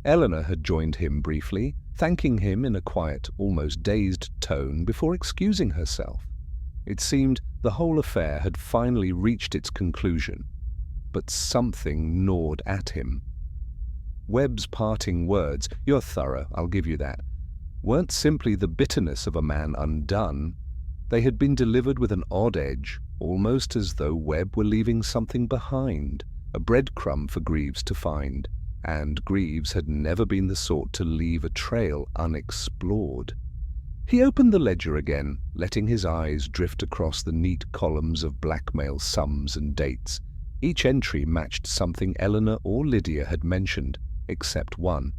Eleanor had joined him briefly, thanking him in a quiet, almost dazed tone before excusing herself. It seemed the whole affair had finally reached its conclusion, but something gnawed at him. Webb's parting words, "You're thorough, I'll give you that," weren't simply the bitterness of a man undone. They had been delivered with an odd edge, almost as though Webb were leaving something behind, a breadcrumb for Greavves to find, and Greavves had never been the sort to leave a trail unexplored. He opened the ledger again, letting his eyes drift across the neat columns of blackmail sums and dates. Each entry matched something Eleanor or Lydia had mentioned, except one.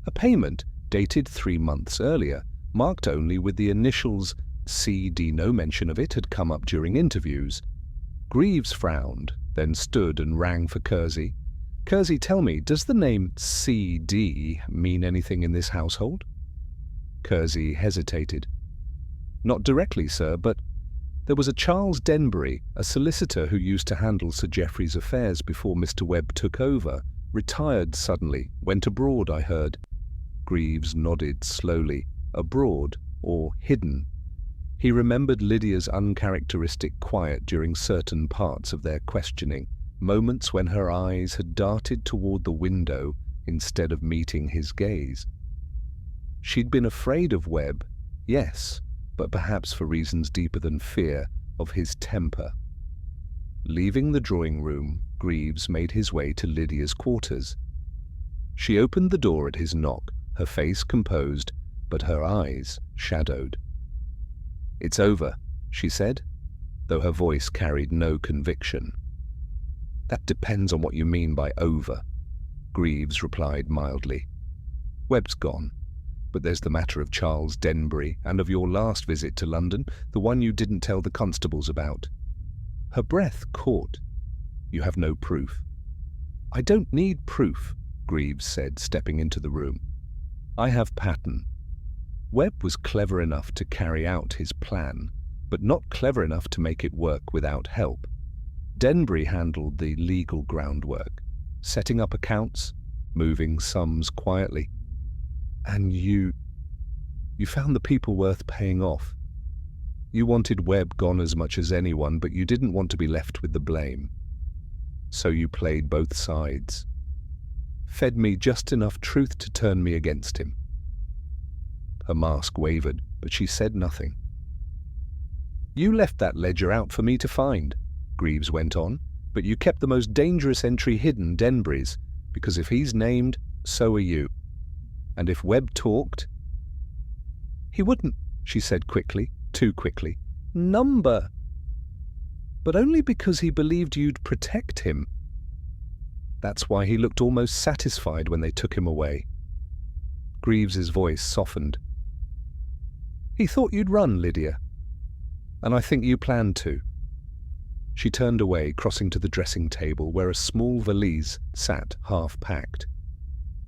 A payment, dated 3 months earlier, marked only with the initials C.D. No mention of it had come up during interviews. Greavves frowned, then stood and rang for Kersey. "Kersey, tell me, does the name C.D. mean anything in this household?" Kersey hesitated. "Not directly, sir, but there was a Charles Denbury, a solicitor who used to handle Sir Geoffrey's affairs before Mr. Webb took over. Retired suddenly, went abroad, I heard." Greavves nodded slowly. Abroad, or hidden. He remembered Lydia's uncharacteristic quiet during certain parts of their questioning, moments when her eyes had darted toward the window instead of meeting his gaze. She'd been afraid of Webb, yes, but perhaps for reasons deeper than fear, of his temper. Leaving the drawing-room, Greavves made his way to Lydia's quarters. She opened the door at his knock, her face composed, but her eyes shadowed. "It's over," she said, though her voice carried no conviction. "That depends on what you mean by over," Greavves replied mildly. "Webb's gone, but there's the matter of Charles Denbury and of your last visit to London, the one you didn't tell the constables about." Her breath caught. "You have no proof." "I don't need proof," Greavves said, stepping into the room. "I have pattern." Webb was clever enough to carry out his plan, but not clever enough to make it work without help. Denbury handled the legal groundwork, setting up accounts, moving sums quietly. "And you found the people worth paying off. You wanted Webb gone as much as anyone, but you didn't want to be left with the blame. So you played both sides. Fed me just enough truth to turn me against him." Her mask wavered, but she said nothing. "You left that ledger out for me to find," Greavves went on, "but you kept the most dangerous entry hidden, Denbury's, because if he's named, so are you. And if Webb talked—" "He wouldn't," she said quickly, too quickly. "Number." "But only because he believed you'd protect him. That's why he looked almost satisfied when they took him away." Greaves's voice softened. "He thought you'd run, Lydia. And I think you planned to." She turned away, crossing to the dressing table where a small valise sat half-packed.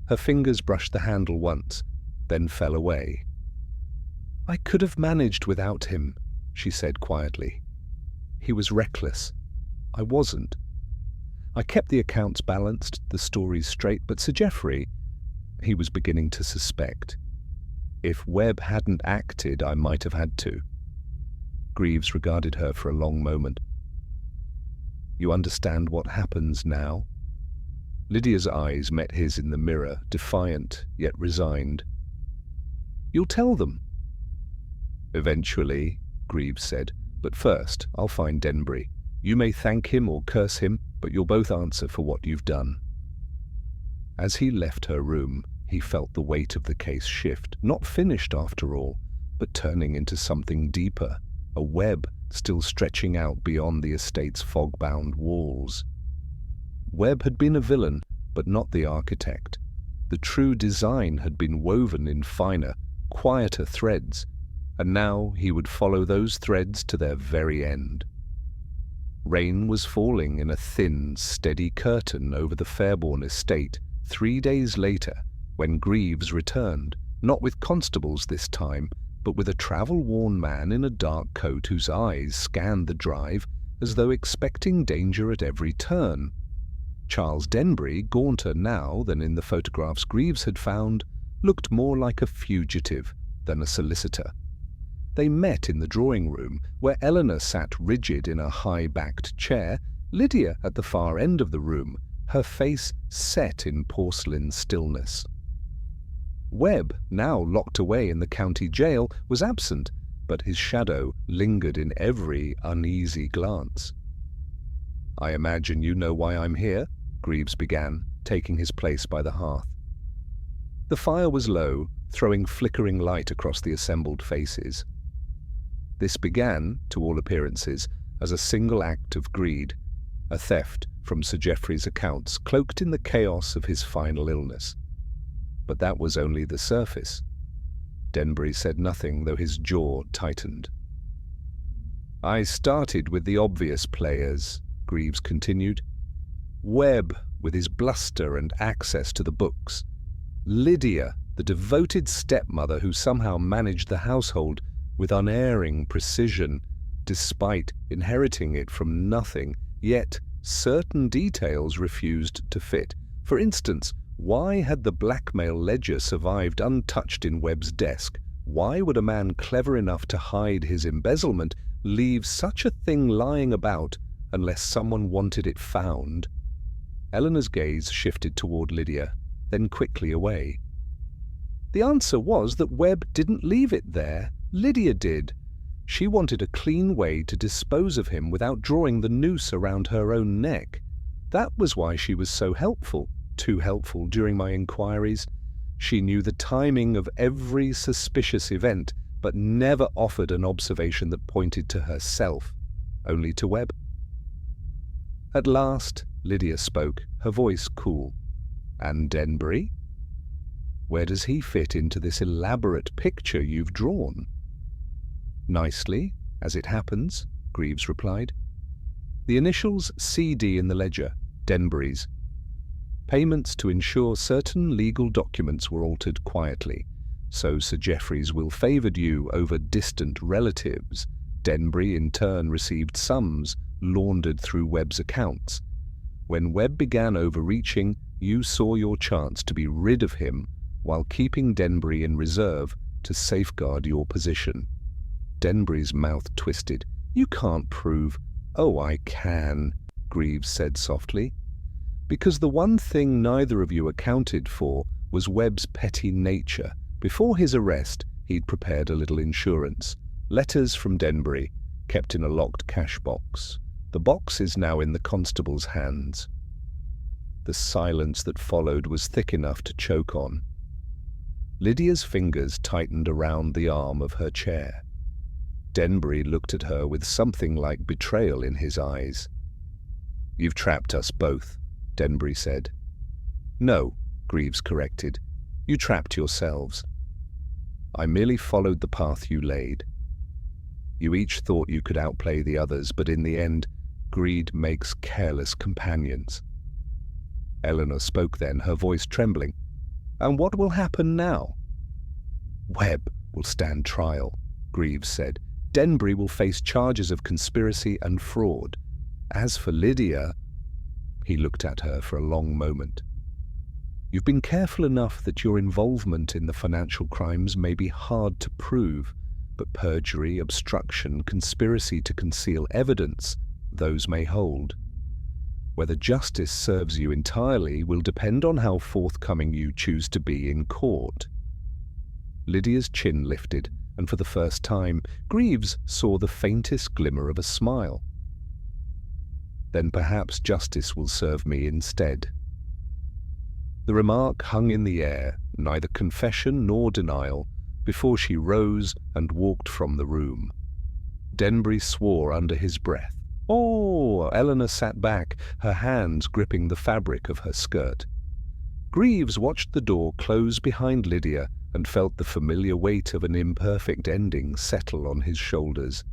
Her fingers brushed the handle once, then fell away. "I could have managed without him," she said quietly. "He was reckless. I wasn't. I kept the accounts balanced, the stories straight, but Sir Geoffrey, he was beginning to suspect. If Webb hadn't acted, I might have had to." Greavves regarded her for a long moment. "You understand what happens now?" Lydia's eyes met his in the mirror, defiant yet resigned. "You'll tell them?" "Eventually," Greavves said, "but first I'll find Denbury. You may thank him or curse him, but you'll both answer for what you've done." As he left her room, he felt the weight of the case shift, not finished after all, but turning into something deeper, a web still stretching out beyond the estate's fog-bound walls. Webb had been a villain, but not the architect. The true design had been woven in finer, quieter threads, and now he would follow those threads to their very end. Rain was falling in a thin, steady curtain over the Fairbourne estate 3 days later, when Greavves returned, not with constables this time, but with a travel-worn man in a dark coat whose eyes scanned the drive as though expecting danger at every turn. Charles Denbury, gaunter now than in the photographs Greavves had found, looked more like a fugitive than a solicitor. They met in the drawing-room, where Eleanor sat rigid in a high-backed chair, Lydia at the far end of the room, her face set in porcelain stillness. Webb, now locked away in the county jail, was absent, but his shadow lingered in every uneasy glance. "I imagine you know why I'm here," Greavves began, taking his place by the hearth. The fire was low, throwing flickering light across the assembled faces. This began, to all appearances, as a single act of greed, a theft from Sir Geoffrey's accounts cloaked in the chaos of his final illness. But that was only the surface. Denbury said nothing, though his jaw tightened. "I started with the obvious players," Greavves continued. "Webb, with his bluster and access to the books. Lydia, the devoted stepmother who somehow managed the household with unerring precision, despite inheriting it from nothing, yet certain details refused to fit. For instance, why had the blackmail ledger survived untouched in Webb's desk? Why would a man clever enough to hide his embezzlement leave such a thing lying about unless someone wanted it found?" Eleanor's gaze shifted toward Lydia, then quickly away. "The answer was that Webb didn't leave it there. Lydia did. She wanted a clean way to dispose of him without drawing the noose around her own neck. That was why she was so helpful, too helpful during my inquiries. She knew the timing of every suspicious event, but never offered an observation that pointed to herself, only to Webb. At last, Lydia spoke, her voice cool. "And Denbury? Where does he fit into this elaborate picture you've drawn?" "Nicely, as it happens," Greavves replied. "The initials CD in the ledger, Denbury's. Payments to ensure certain legal documents were altered quietly, so Sir Geoffrey's will favoured you over distant relatives. Denbury in turn received sums laundered through Webb's accounts. When Webb began overreaching, you saw your chance to be rid of him while keeping Denbury in reserve to safeguard your position." Denbury's mouth twisted. "You can't prove—" "Oh, I can," Greavves said softly. "Because the one thing neither of you accounted for was Webb's petty nature. Before his arrest, he'd prepared a little insurance. Letters from Denbury, kept in a locked cash box. The box is now in the constable's hands." The silence that followed was thick enough to choke on. Lydia's fingers tightened around the arm of her chair. Denbury looked at her with something like betrayal in his eyes. "You've trapped us both," Denbury said. "No," Greavves corrected. "You trapped yourselves. I merely followed the path you laid. You each thought you could outplay the others, but in the end, greed makes careless companions." Eleanor spoke then, her voice trembling. "And what will happen now?" "Webb will stand trial," Greavves said. "Denbury will face charges of conspiracy and fraud. As for Lydia—" He looked at her for a long moment. "You've been careful enough that your involvement in the financial crimes may be hard to prove, but perjury, obstruction, conspiracy to conceal evidence, those may hold. Whether justice serves you entirely will depend on how forthcoming you choose to be in court." Lydia's chin lifted, and for the first time, Greavves saw the faintest glimmer of a smile. "Then perhaps justice will serve me instead." The remark hung in the air, neither confession nor denial, before she rose and walked from the room. Denbury swore under his breath. "Oh!" Eleanor sat back, her hands gripping the fabric of her skirt. Greavves watched the door close behind Lydia and felt the familiar weight of an imperfect ending settle on his shoulders.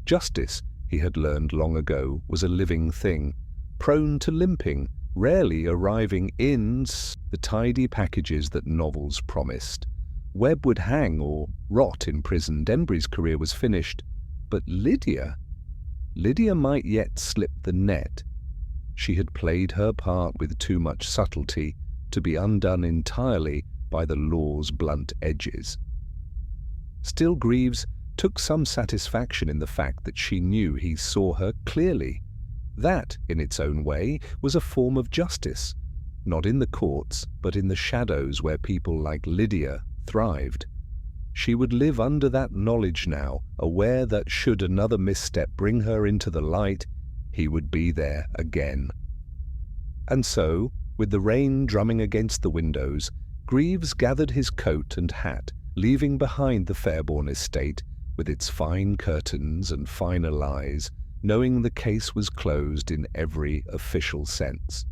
Justice, he had learned long ago, was a living thing, prone to limping, rarely arriving in the tidy packages that novels promised. Webb would hang or rot in prison. Denbury's career was finished. But Lydia might yet slip the net. She had played her part with too much subtlety to be undone entirely by the law's blunt edges. Still, Greavves took some satisfaction in the fact that she knew he saw her clearly. That, in its own way, was a form of justice, not in the courts, but in the shadows where people like Lydia thrived. She would live under that knowledge now, aware that should another misstep bring her into the light, he would be there again. And so, with the rain drumming against the windows, Greavves gathered his coat and hat, leaving behind the Fairbourne estate with its fine curtains and finer lies, knowing the case was closed in every official sense.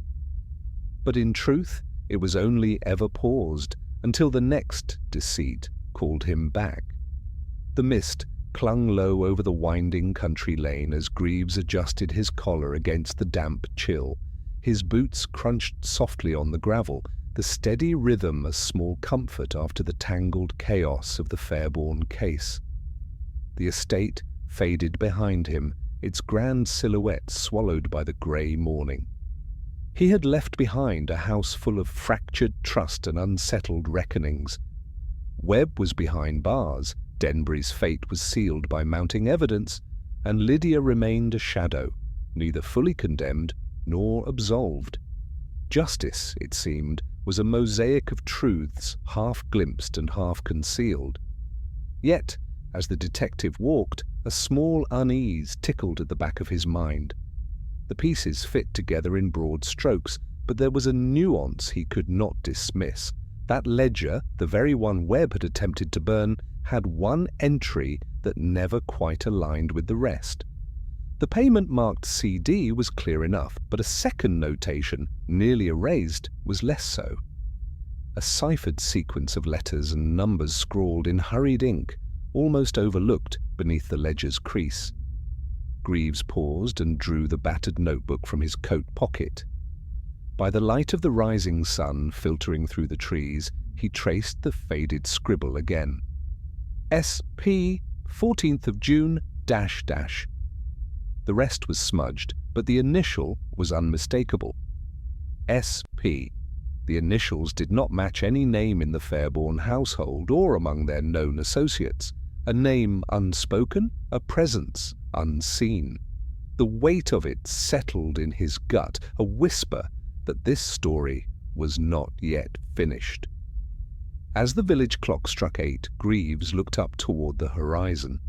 But in truth, it was only ever paused until the next deceit called him back. The mist clung low over the winding country lane as Greavves adjusted his collar against the damp chill. His boots crunched softly on the gravel, the steady rhythm a small comfort after the tangled chaos of the Fairbourne case. The estate faded behind him, its grand silhouette swallowed by the grey morning. He had left behind a house full of fractured trust and unsettled reckonings. Webb was behind bars, Denbury's fate was sealed by mounting evidence, and Lydia remained a shadow, neither fully condemned nor absolved. Justice, it seemed, was a mosaic of truths half glimpsed and half concealed. Yet, as the detective walked, a small unease tickled at the back of his mind. The pieces fit together in broad strokes, but there was a nuance he could not dismiss. That ledger, the very one Webb had attempted to burn, had one entry that never quite aligned with the rest. The payment marked CD was clear enough, but a second notation, nearly erased, was less so. A ciphered sequence of letters and numbers scrawled in hurried ink, almost overlooked beneath the ledger's crease. Greavves paused and drew the battered notebook from his coat pocket. By the light of the rising sun filtering through the trees, he traced the faded scribble again. SP, 14th of June, --. The rest was smudged, but the initial was unmistakable. SP. The initials did not match any name in the Fairborn household or among their known associates. A name unspoken, a presence unseen. The weight of it settled in his gut, a whisper that this story was not yet finished. As the village clock struck 8, Greavves looked up toward the horizon.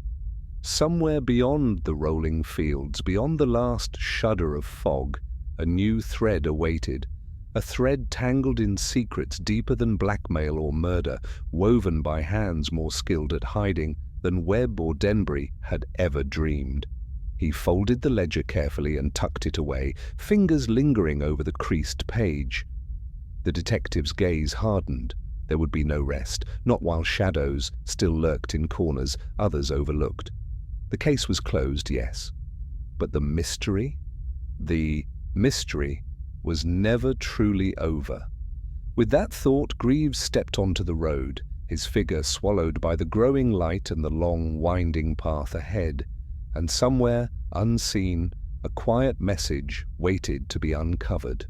Somewhere beyond the rolling fields, beyond the last shudder of fog, a new thread awaited, a thread tangled in secrets deeper than blackmail or murder, woven by hands more skilled at hiding than Webb or Denbury had ever dreamed. He folded the ledger carefully and tucked it away, fingers lingering over the creased page. The detective's gaze hardened. There would be no rest, not while shadows still lurked in corners, others overlooked. The case was closed, yes. But the mystery? The mystery was never truly over. With that thought, Greavves stepped onto the road, his figure swallowed by the growing light and the long, winding path ahead. And somewhere, unseen, a quiet message waited to be uncovered.